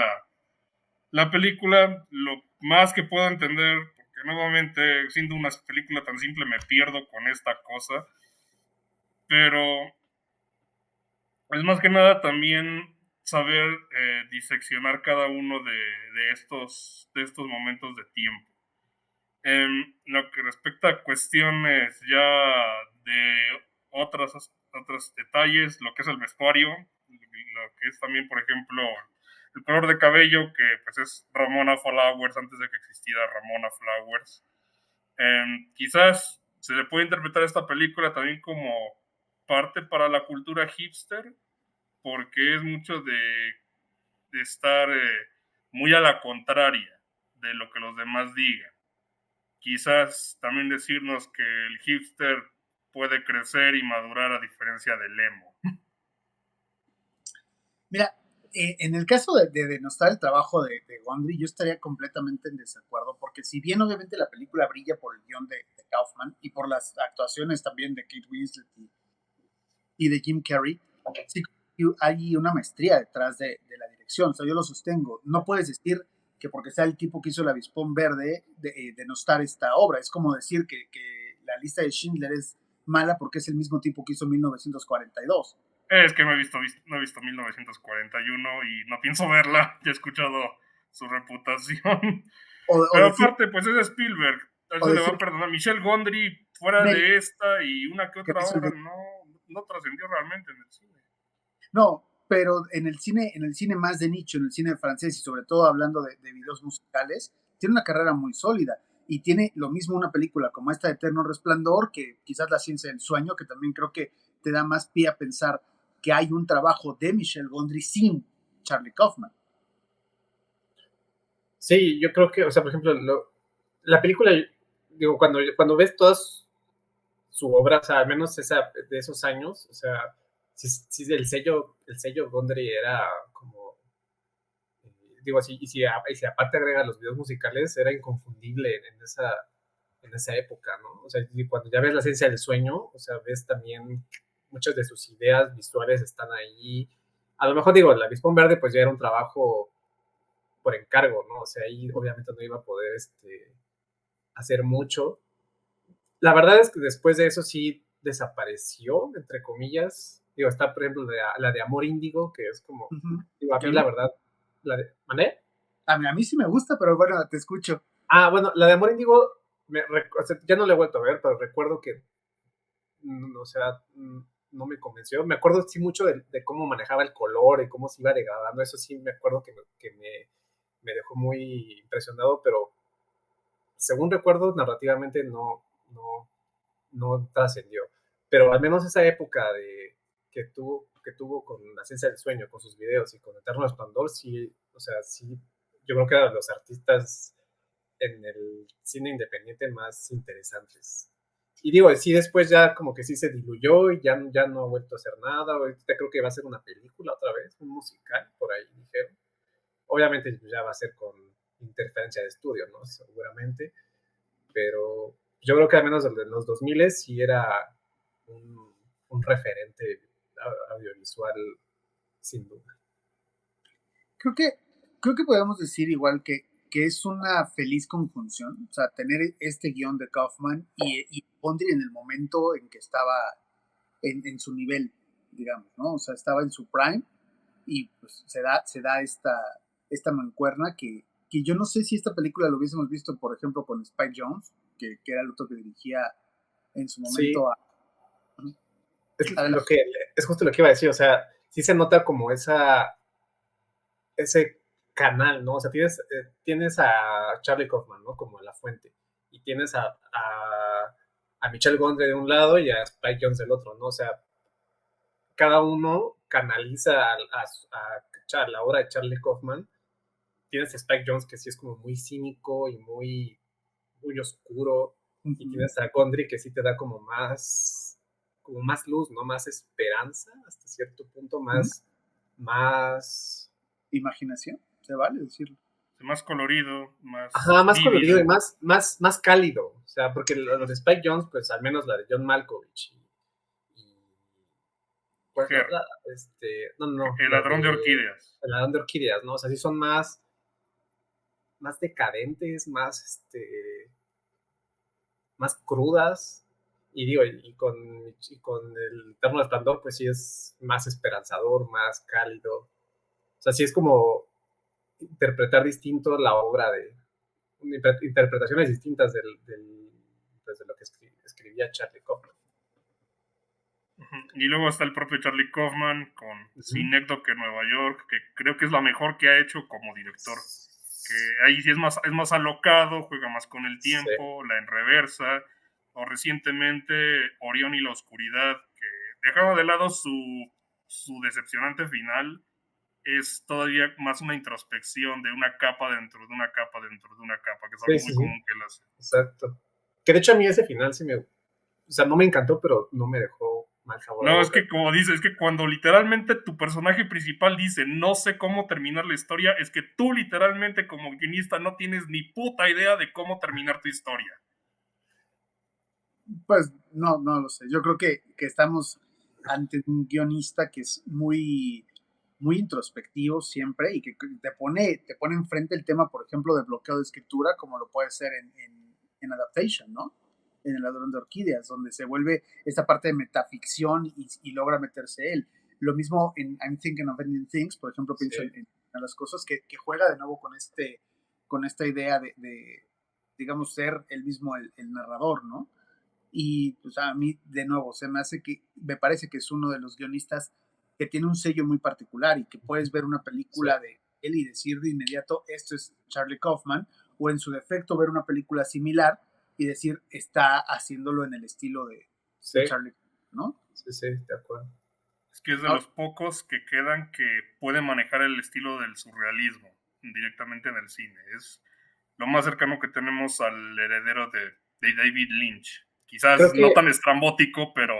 la película, lo más que puedo entender, porque nuevamente siendo una película tan simple me pierdo con esta cosa, pero es más que nada también saber diseccionar cada uno de estos momentos de tiempo. En lo que respecta a cuestiones ya de otros detalles, lo que es el vestuario, lo que es también, por ejemplo, el color de cabello, que pues es Ramona Flowers antes de que existiera Ramona Flowers. Quizás se le puede interpretar esta película también como parte para la cultura hipster, porque es mucho de estar muy a la contraria de lo que los demás digan. Quizás también decirnos que el hipster puede crecer y madurar a diferencia del emo. mira, en el caso de denostar el trabajo de Gondry, yo estaría completamente en desacuerdo, porque si bien obviamente la película brilla por el guión de Kaufman y por las actuaciones también de Kate Winslet y de Jim Carrey, sí hay una maestría detrás de la dirección. O sea, yo lo sostengo. No puedes decir que porque sea el tipo que hizo el avispón verde denostar esta obra. Es como decir que la lista de Schindler es mala porque es el mismo tipo que hizo 1942. Es que no he visto 1941 y no pienso verla. Ya he escuchado su reputación. O Pero decir, aparte, pues es Spielberg. Él o se le va decir a perdonar. Michel Gondry, fuera de esta y una que que otra hizo obra, no trascendió realmente en el cine. No, pero en el cine más de nicho, en el cine francés y sobre todo hablando de videos musicales, tiene una carrera muy sólida y tiene lo mismo una película como esta de Eterno Resplandor, que quizás La ciencia del sueño, que también creo que te da más pie a pensar que hay un trabajo de Michel Gondry sin Charlie Kaufman. Sí, yo creo que, o sea, por ejemplo, la película, cuando ves toda su obra, o sea, al menos esa, de esos años, o sea, sí, el sello Gondry era como, digo, y si aparte agrega los videos musicales, era inconfundible en esa época, ¿no? O sea, y cuando ya ves La Ciencia del Sueño, o sea, ves también muchas de sus ideas visuales están ahí. A lo mejor digo, La Avispón Verde pues ya era un trabajo por encargo, ¿no? O sea, ahí obviamente no iba a poder hacer mucho. La verdad es que después de eso sí desapareció, entre comillas. Digo, está por ejemplo la de Amor Índigo, que es como, Ujú. digo, a ¿Qué mí la no? verdad, ¿mané? A mí sí me gusta, pero bueno, te escucho. Bueno, la de Amor Índigo, o sea, ya no la he vuelto a ver, pero recuerdo que, o sea, no me convenció. Me acuerdo sí mucho de cómo manejaba el color y cómo se iba degradando. Eso sí me acuerdo que me dejó muy impresionado, pero según recuerdo, narrativamente no trascendió. Pero al menos esa época que tuvo con La Ciencia del Sueño, con sus videos y con Eterno Resplandor, sí, o sea, sí, yo creo que eran los artistas en el cine independiente más interesantes. Y digo, sí, después ya como que sí se diluyó y ya no ha vuelto a hacer nada. Ahorita creo que va a ser una película otra vez, un musical, por ahí dijeron. Obviamente pues, ya va a ser con interferencia de estudio, ¿no? Seguramente. Pero yo creo que al menos de los 2000 sí era un referente audiovisual sin duda. Creo que, creo que podemos decir igual que es una feliz conjunción, o sea, tener este guión de Kaufman y Bondry en el momento en que estaba en su nivel, digamos, ¿no? O sea, estaba en su prime y pues se da esta mancuerna que yo no sé si esta película lo hubiésemos visto, por ejemplo, con Spike Jonze, que era el otro que dirigía en su Sí, momento a... es, Adelante. lo que, es justo lo que iba a decir, o sea, sí se nota como ese canal, ¿no? O sea, tienes a Charlie Kaufman, ¿no? Como la fuente, y tienes a Michel Gondry de un lado y a Spike Jonze del otro, ¿no? O sea, cada uno canaliza a la obra de Charlie Kaufman. Tienes a Spike Jonze que sí es como muy cínico y muy oscuro, y Uh-huh. tienes a Gondry que sí te da como más luz, ¿no? Más esperanza hasta cierto punto, Uh-huh. más, Imaginación, se vale decirlo. Más colorido, más ajá, más colorido y vívido. más cálido. O sea, porque lo de Spike Jonze, pues al menos la de John Malkovich y ¿cuál es la Her, otra? No, el la ladrón de de orquídeas. El ladrón de orquídeas, ¿no? O sea, sí son más decadentes, más crudas. Y digo, y con el Eterno Resplandor, pues sí es más esperanzador, más cálido. O sea, sí es como interpretar distinto la obra interpretaciones distintas pues, de lo que escribía Charlie Kaufman. Y luego está el propio Charlie Kaufman con Uh-huh. Synecdoche en Nueva York, que creo que es la mejor que ha hecho como director. Que ahí sí es más alocado, juega más con el Sí, tiempo, la en reversa. O recientemente Orión y la Oscuridad, que dejaba de lado su decepcionante final, es todavía más una introspección de una capa dentro de una capa dentro de una capa, que es sí, algo muy sí, sí, común que él hace. exacto. Que de hecho a mí ese final o sea, no me encantó, pero no me dejó mal sabor de No, es boca. que como dices, es que cuando literalmente tu personaje principal dice no sé cómo terminar la historia, es que tú literalmente como guionista no tienes ni puta idea de cómo terminar tu historia. Pues no lo sé. Yo creo que estamos ante un guionista que es muy introspectivo siempre y que te pone enfrente el tema, por ejemplo, de bloqueo de escritura, como lo puede ser en Adaptation, ¿no? En El ladrón de orquídeas, donde se vuelve esta parte de metaficción y logra meterse él. Lo mismo en I'm Thinking of Ending Things, por ejemplo, Sí, pienso en las cosas que juega de nuevo con esta idea digamos, ser él mismo el narrador, ¿no? Y pues a mí, de nuevo, me parece que es uno de los guionistas que tiene un sello muy particular y que puedes ver una sí, película de él y decir de inmediato, esto es Charlie Kaufman, o en su defecto ver una película similar y decir, está haciéndolo en el estilo sí, de Charlie Kaufman, ¿no? sí, sí, de acuerdo. Es que es de Ahora, los pocos que quedan que pueden manejar el estilo del surrealismo directamente en el cine. Es lo más cercano que tenemos al heredero de David Lynch. Quizás Creo no que, tan estrambótico, pero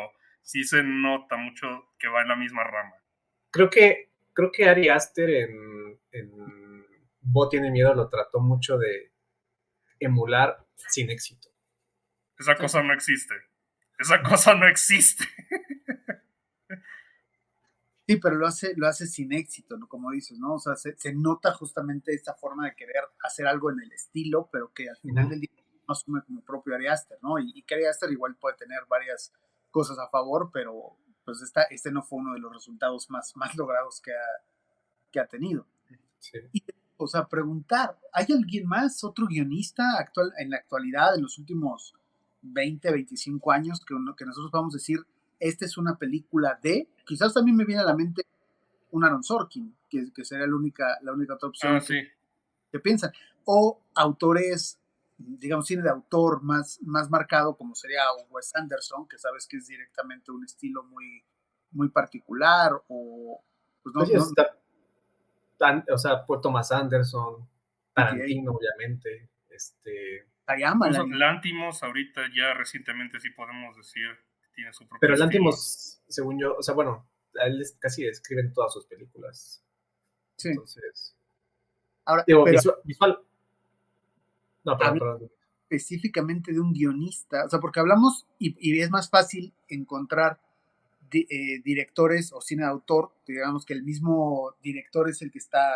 sí se nota mucho que va en la misma rama. Creo que Ari Aster en Bo tiene miedo lo trató mucho de emular sin éxito. Esa Sí. cosa no existe. Esa cosa no existe. Sí, pero lo hace sin éxito, ¿no? Como dices, ¿no? O sea, se nota justamente esta forma de querer hacer algo en el estilo, pero que al final del día no asume como propio Ari Aster, ¿no? Y que Ari Aster igual puede tener varias cosas a favor, pero pues este no fue uno de los resultados más logrados que ha tenido. Sí. Y, o sea, preguntar, ¿hay alguien más, otro guionista actual en la actualidad, en los últimos 20, 25 años, que nosotros vamos a decir, esta es una película de, quizás también me viene a la mente un Aaron Sorkin, que sería la única otra opción Sí. que piensan, o autores, digamos, cine de autor más marcado, como sería Wes Anderson, que sabes que es directamente un estilo muy particular, o pues Pues sí, o sea, Thomas Anderson, Tarantino, obviamente, Shyamalan. Lanthimos ahorita ya recientemente sí podemos decir que tiene su propio pero estilo. Lanthimos, según yo, o sea, bueno, él casi describe en todas sus películas. Sí. Entonces, Ahora, digo, pero visual. No, perdón. específicamente de un guionista, o sea, porque hablamos y es más fácil encontrar directores o cine de autor, digamos que el mismo director es el que está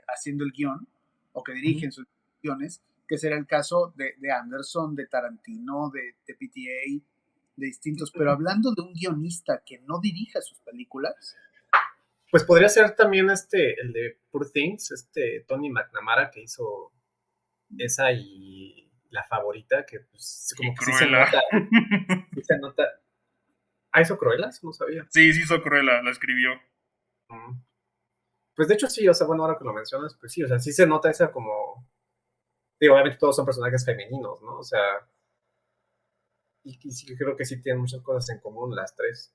haciendo el guión o que dirige sus guiones, que será el caso de Anderson, de Tarantino, de PTA, de distintos, pero hablando de un guionista que no dirija sus películas. Pues podría ser también el de Poor Things, Tony McNamara, que hizo esa y La Favorita, que pues como que sí se nota. Sí se nota. ¿Ah, hizo Cruella? No sabía. Sí, hizo Cruella, la escribió. Pues de hecho sí, o sea, bueno, ahora que lo mencionas, pues sí, o sea, sí se nota esa como... Digo, obviamente todos son personajes femeninos, ¿no? O sea, y sí, creo que sí tienen muchas cosas en común las tres.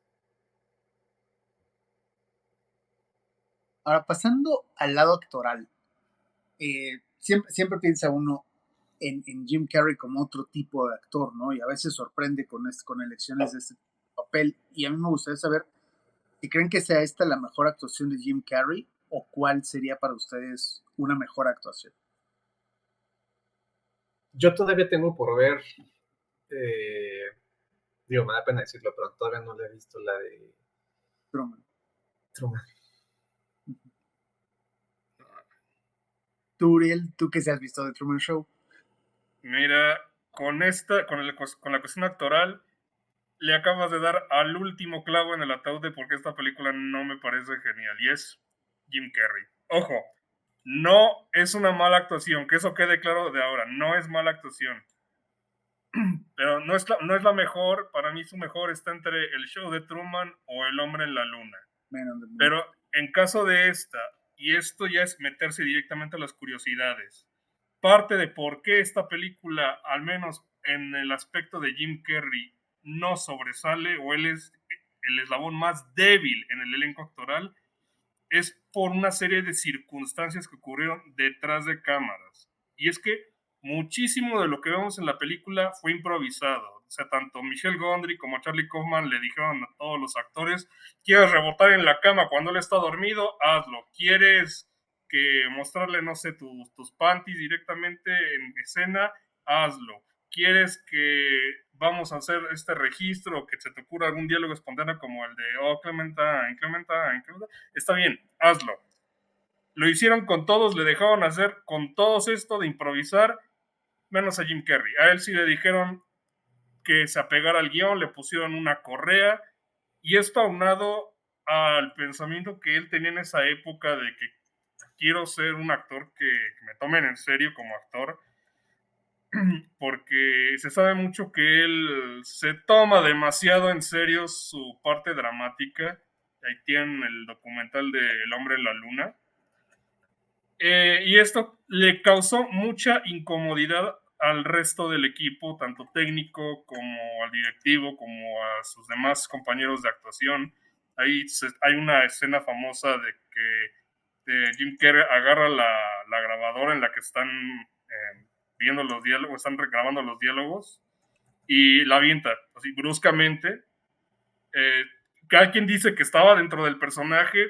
Ahora, pasando al lado actoral, siempre piensa uno en Jim Carrey como otro tipo de actor, ¿no? Y a veces sorprende con elecciones de este papel. Y a mí me gustaría saber si creen que sea esta la mejor actuación de Jim Carrey o cuál sería para ustedes una mejor actuación. Yo todavía tengo por ver, digo, me da pena decirlo, pero todavía no la he visto, la de Truman. Truman. Tú, Uriel, ¿tú qué se has visto de Truman Show? Mira, con la cuestión actoral, le acabas de dar al último clavo en el ataúd de por qué esta película no me parece genial, y es Jim Carrey. Ojo, no es una mala actuación, que eso quede claro de ahora, no es mala actuación. Pero no es la mejor, para mí su mejor está entre El show de Truman o El hombre en la luna. Pero en caso de esta, y esto ya es meterse directamente a las curiosidades, parte de por qué esta película, al menos en el aspecto de Jim Carrey, no sobresale o él es el eslabón más débil en el elenco actoral, es por una serie de circunstancias que ocurrieron detrás de cámaras. Y es que muchísimo de lo que vemos en la película fue improvisado. O sea, tanto Michelle Gondry como Charlie Kaufman le dijeron a todos los actores, ¿quieres rebotar en la cama cuando él está dormido? Hazlo. ¿Quieres que mostrarle, no sé, tus panties directamente en escena? Hazlo. ¿Quieres que vamos a hacer este registro, que se te ocurra algún diálogo espontáneo como el de, oh, Clementine, está bien, hazlo. Lo hicieron con todos, le dejaron hacer con todos esto de improvisar, menos a Jim Carrey. A él sí le dijeron que se apegara al guión, le pusieron una correa, y esto aunado al pensamiento que él tenía en esa época de que quiero ser un actor que me tomen en serio como actor, porque se sabe mucho que él se toma demasiado en serio su parte dramática. Ahí tienen el documental de El hombre en la luna. Y esto le causó mucha incomodidad al resto del equipo, tanto técnico como al directivo, como a sus demás compañeros de actuación. Hay una escena famosa de que Jim Carrey agarra la grabadora en la que están viendo los diálogos, están regrabando los diálogos y la avienta así bruscamente. Eh, Cada quien dice que estaba dentro del personaje,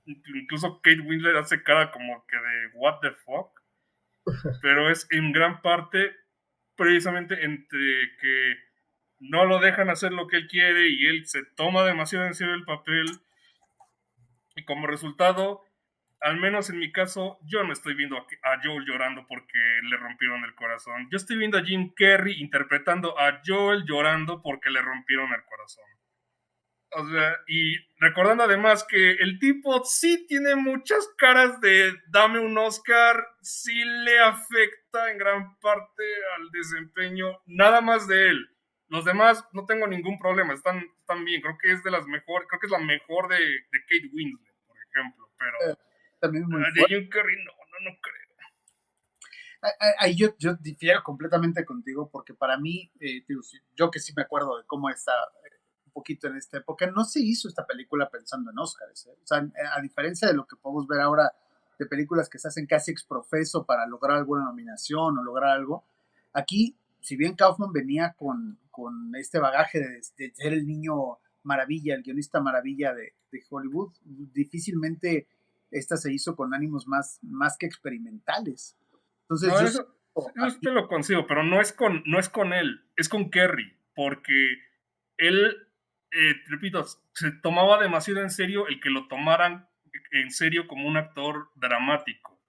incluso Kate Winslet hace cara como que de what the fuck, pero es en gran parte precisamente entre que no lo dejan hacer lo que él quiere y él se toma demasiado en serio el papel, y como resultado, al menos en mi caso, yo no estoy viendo a Joel llorando porque le rompieron el corazón. Yo estoy viendo a Jim Carrey interpretando a Joel llorando porque le rompieron el corazón. O sea, y recordando además que el tipo sí tiene muchas caras de dame un Oscar, sí le afecta en gran parte al desempeño, nada más de él. Los demás no tengo ningún problema, están bien. Creo que es de las mejores, creo que es la mejor de Kate Winslet, por ejemplo. Pero También muy de fuerte. Jim Carrey no creo. Ahí yo difiero completamente contigo porque para mí, digo, yo que sí me acuerdo de cómo está un poquito en esta época, no se hizo esta película pensando en Oscars. O sea, a diferencia de lo que podemos ver ahora de películas que se hacen casi exprofeso para lograr alguna nominación o lograr algo, aquí, si bien Kaufman venía con este bagaje de ser el niño maravilla, el guionista maravilla de Hollywood, difícilmente esta se hizo con ánimos más que experimentales. Entonces No, yo eso aquí, te lo consigo, pero no es con él, es con Kerry, porque él, repito, se tomaba demasiado en serio el que lo tomaran en serio como un actor dramático.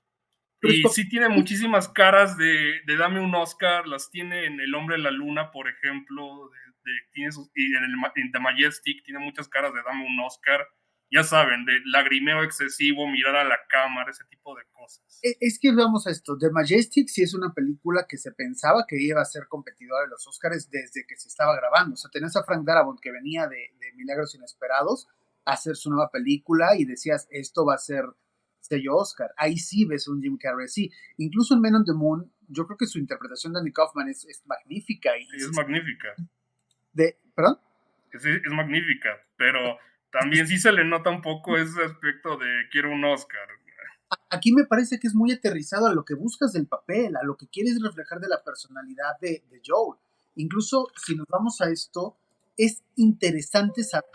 pero es Y sí tiene muchísimas caras de dame un Oscar, las tiene en El Hombre de la Luna, por ejemplo, y en The Majestic tiene muchas caras de dame un Oscar, ya saben, de lagrimeo excesivo, mirar a la cámara, ese tipo de cosas. es que vamos a esto, The Majestic sí es una película que se pensaba que iba a ser competidora de los Oscars desde que se estaba grabando. O sea, tenías a Frank Darabont que venía de Milagros Inesperados a hacer su nueva película y decías, esto va a ser sello Oscar. Ahí sí ves un Jim Carrey, sí. Incluso en Men on the Moon, yo creo que su interpretación de Andy Kaufman es magnífica. Sí, es magnífica. ¿Perdón? Es magnífica, pero también sí se le nota un poco ese aspecto de quiero un Oscar. Aquí me parece que es muy aterrizado a lo que buscas del papel, a lo que quieres reflejar de la personalidad de Joel. Incluso si nos vamos a esto, es interesante saber,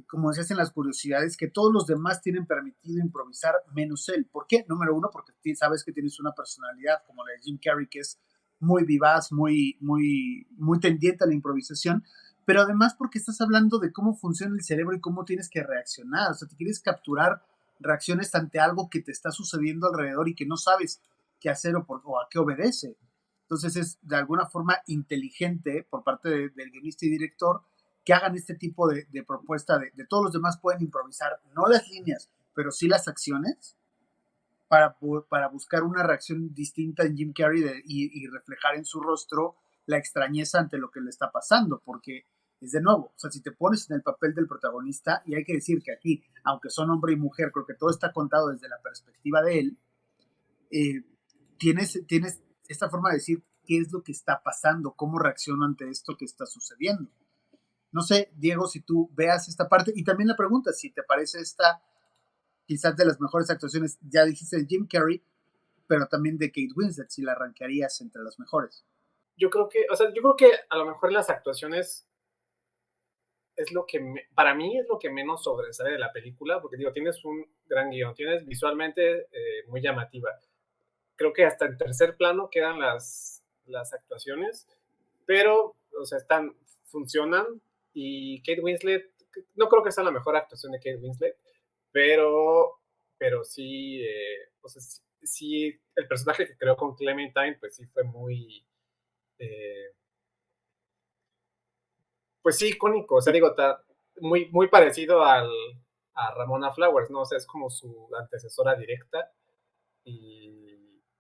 como decías en las curiosidades, que todos los demás tienen permitido improvisar menos él. ¿Por qué? Número uno, porque sabes que tienes una personalidad como la de Jim Carrey, que es muy vivaz, muy tendiente a la improvisación, pero además porque estás hablando de cómo funciona el cerebro y cómo tienes que reaccionar. O sea, te quieres capturar reacciones ante algo que te está sucediendo alrededor y que no sabes qué hacer o a qué obedece. Entonces es de alguna forma inteligente por parte del guionista y director que hagan este tipo de propuesta de todos los demás pueden improvisar, no las líneas, pero sí las acciones para buscar una reacción distinta en Jim Carrey y reflejar en su rostro la extrañeza ante lo que le está pasando, porque es de nuevo, o sea, si te pones en el papel del protagonista, y hay que decir que aquí, aunque son hombre y mujer, creo que todo está contado desde la perspectiva de él, tienes esta forma de decir qué es lo que está pasando, cómo reacciono ante esto que está sucediendo. No sé, Diego, si tú veas esta parte, y también la pregunta, si te parece esta quizás de las mejores actuaciones, ya dijiste de Jim Carrey, pero también de Kate Winslet, si la arrancarías entre las mejores. Yo creo que, o sea, yo creo que a lo mejor las actuaciones es lo que, para mí es lo que menos sobresale de la película, porque digo, tienes un gran guión, tienes visualmente muy llamativa. Creo que hasta en tercer plano quedan las actuaciones, pero, o sea, funcionan, y Kate Winslet, no creo que sea la mejor actuación de Kate Winslet, pero sí, o sea, sí, el personaje que creó con Clementine, pues sí fue muy, eh, pues sí, icónico, o sea, digo, está muy parecido a Ramona Flowers, ¿no? O sea, es como su antecesora directa, y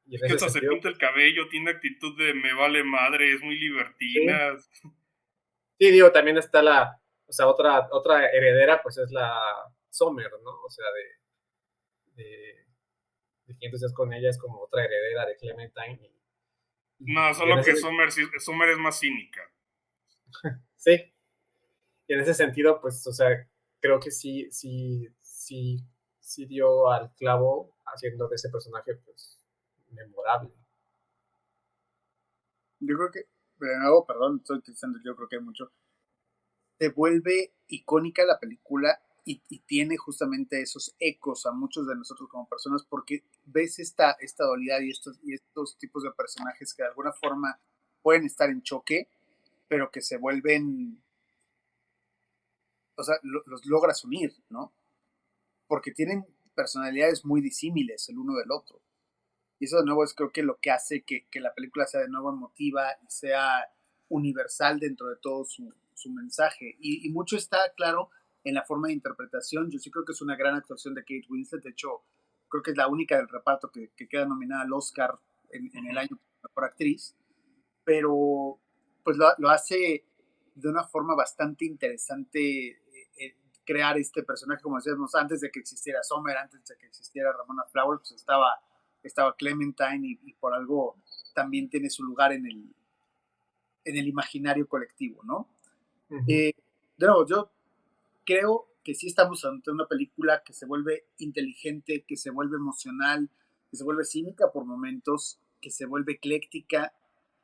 Es en que ese hasta se sentido, pinta el cabello, tiene actitud de me vale madre, es muy sí, libertina. sí, digo, también está o sea, otra heredera, pues es la Sommer, ¿no? O sea, de, de quien entonces con ella es como otra heredera de Clementine, No, y en solo ese, que Summer es más cínica. sí, y en ese sentido, pues, o sea, creo que sí dio al clavo haciendo de ese personaje, pues, memorable. Yo creo que, de nuevo, perdón, estoy utilizando, yo creo que hay mucho. se vuelve icónica la película y tiene justamente esos ecos a muchos de nosotros como personas porque ves esta dualidad y estos tipos de personajes que de alguna forma pueden estar en choque, pero que se vuelven, o sea, los logras unir, ¿no? Porque tienen personalidades muy disímiles el uno del otro. Y eso de nuevo es creo que lo que hace que la película sea de nuevo emotiva y sea universal dentro de todo su mensaje. Y mucho está claro en la forma de interpretación. Yo sí creo que es una gran actuación de Kate Winslet. De hecho, creo que es la única del reparto que queda nominada al Oscar en el año como mejor actriz. Pero pues lo hace de una forma bastante interesante crear este personaje, como decíamos, antes de que existiera Sommer, antes de que existiera Ramona Flowers, pues estaba Clementine y por algo también tiene su lugar en el imaginario colectivo, ¿no? Ujú. De nuevo, yo creo que sí estamos ante una película que se vuelve inteligente, que se vuelve emocional, que se vuelve cínica por momentos, que se vuelve ecléctica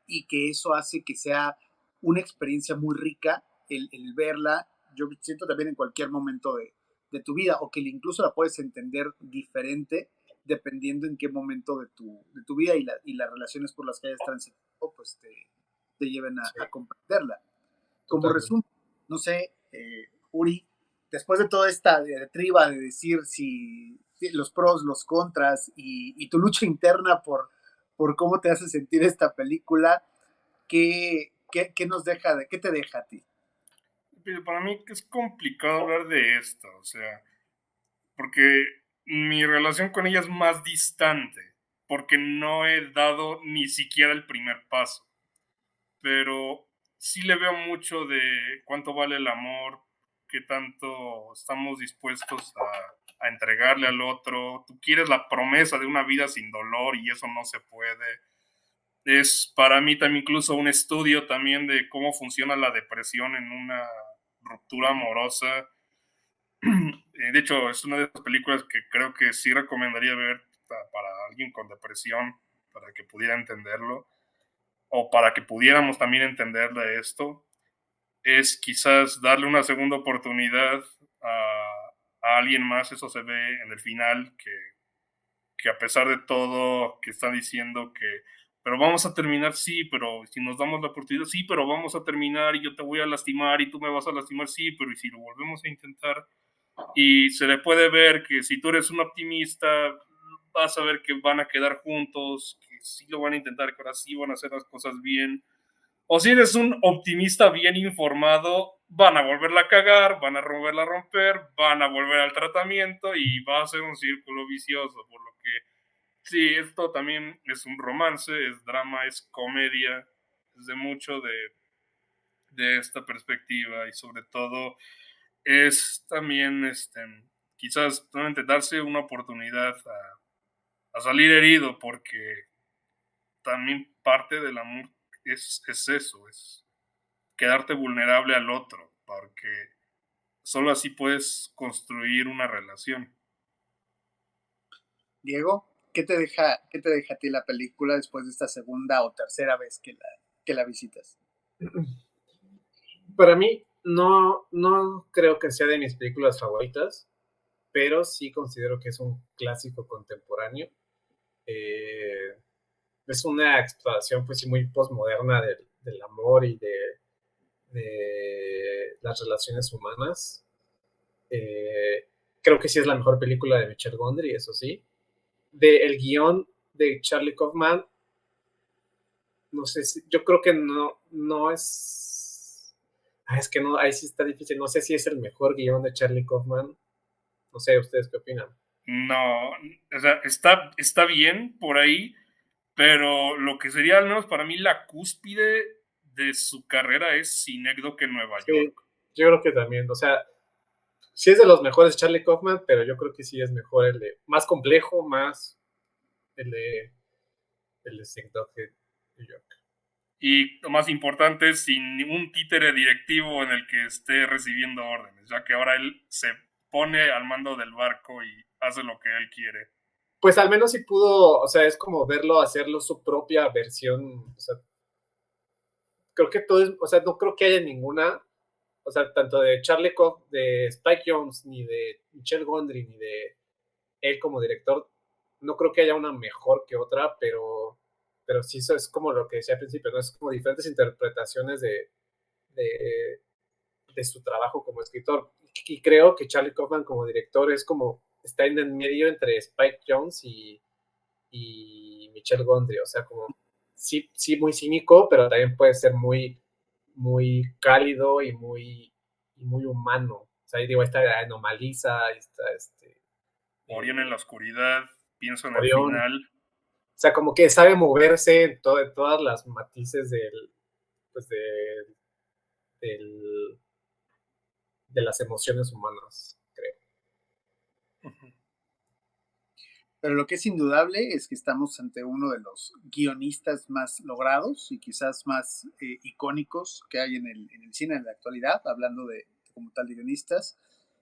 y que eso hace que sea una experiencia muy rica el verla. Yo siento también en cualquier momento de tu vida o que incluso la puedes entender diferente dependiendo en qué momento de tu vida y las relaciones por las que hayas transitado, pues te lleven a comprenderla. Como Totalmente. resumen, no sé, Uri, después de toda esta diatriba de decir si los pros, los contras y tu lucha interna por cómo te hace sentir esta película, ¿qué nos deja, qué te deja a ti? Pero para mí es complicado hablar de esto, o sea, porque mi relación con ella es más distante, porque no he dado ni siquiera el primer paso, pero sí le veo mucho de cuánto vale el amor, qué tanto estamos dispuestos a entregarle al otro. Tú quieres la promesa de una vida sin dolor y eso no se puede. Es para mí también incluso un estudio también de cómo funciona la depresión en una ruptura amorosa. De hecho, es una de las películas que creo que sí recomendaría ver para alguien con depresión, para que pudiera entenderlo, o para que pudiéramos también entender de esto. Es quizás darle una segunda oportunidad a alguien más. Eso se ve en el final, que a pesar de todo que están diciendo que, pero vamos a terminar, sí, pero si nos damos la oportunidad, sí, pero vamos a terminar y yo te voy a lastimar y tú me vas a lastimar, sí, pero y si lo volvemos a intentar, y se le puede ver que si tú eres un optimista, vas a ver que van a quedar juntos, que sí lo van a intentar, que ahora sí van a hacer las cosas bien. O si eres un optimista bien informado, van a volverla a cagar, van a volverla a romper, van a volver al tratamiento y va a ser un círculo vicioso. Por lo que sí, esto también es un romance, es drama, es comedia, es de mucho de esta perspectiva y sobre todo es también quizás realmente darse una oportunidad a salir herido, porque también parte del amor es eso, es quedarte vulnerable al otro, porque solo así puedes construir una relación. Diego, qué te deja a ti la película después de esta segunda o tercera vez que la visitas? Para mí, no creo que sea de mis películas favoritas, pero sí considero que es un clásico contemporáneo. Eh, es una exploración pues sí muy postmoderna del amor y de las relaciones humanas. Eh, creo que sí es la mejor película de Michel Gondry, eso sí. El guión de Charlie Kaufman, no sé si, yo creo que no es... es que no, ahí sí está difícil. No sé si es el mejor guión de Charlie Kaufman. No sé, ¿ustedes qué opinan? No, o sea, está bien por ahí, pero lo que sería al menos para mí la cúspide de su carrera es Cinécdoque en Nueva Sí, York. yo creo que también, o sea, sí es de los mejores Charlie Kaufman, pero yo creo que sí es mejor el de, más complejo, más el de, el de Synecdoche de New York. Y lo más importante, sin ningún títere directivo en el que esté recibiendo órdenes, ya que ahora él se pone al mando del barco y hace lo que él quiere. Pues al menos sí pudo, o sea, es como verlo, hacerlo su propia versión, o sea, creo que todo es, o sea, no creo que haya ninguna o sea, tanto de Charlie Cox, de Spike Jonze, ni de Michel Gondry, ni de él como director, no creo que haya una mejor que otra, pero sí eso es como lo que decía al principio, ¿no? Es como diferentes interpretaciones de, de su trabajo como escritor. Y creo que Charlie Kaufman como director es como, está en el medio entre Spike Jonze y Michel Gondry, o sea, como, sí, sí, muy cínico, pero también puede ser muy, muy cálido y muy humano. O sea, ahí digo, está Anomaliza, ahí está Orión en la oscuridad, pienso en el Orión. O final. sea, como que sabe moverse en todas las matices pues del, de las emociones humanas, creo. Ujú. Pero lo que es indudable es que estamos ante uno de los guionistas más logrados y quizás más icónicos que hay en el cine en la actualidad, hablando de como tal de guionistas,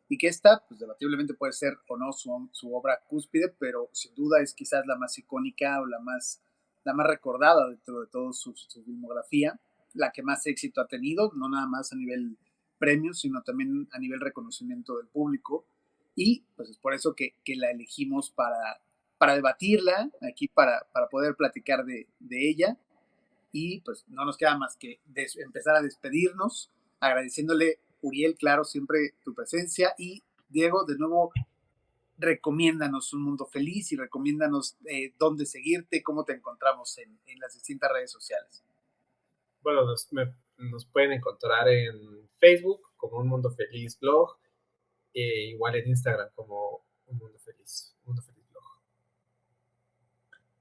y que esta, pues debatiblemente puede ser o no su obra cúspide, pero sin duda es quizás la más icónica o la más recordada dentro de toda su filmografía, la que más éxito ha tenido, no nada más a nivel premios, sino también a nivel reconocimiento del público. Y pues es por eso que la elegimos para debatirla, aquí para poder platicar de ella. Y pues no nos queda más que empezar a despedirnos, agradeciéndole, Uriel, claro, siempre tu presencia. Y Diego, de nuevo, recomiéndanos Un Mundo Feliz y recomiéndanos dónde seguirte, cómo te encontramos en las distintas redes sociales. Bueno, nos pueden encontrar en Facebook como Un Mundo Feliz Blog, igual en Instagram como Un Mundo Feliz Blog.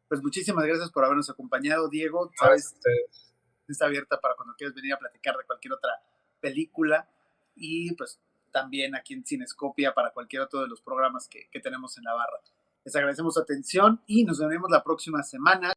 Pues muchísimas gracias por habernos acompañado, Diego. Gracias a Sabes, ustedes. está abierta para cuando quieras venir a platicar de cualquier otra película y pues también aquí en Cinescopia para cualquier otro de los programas que tenemos en la barra. Les agradecemos su atención y nos vemos la próxima semana.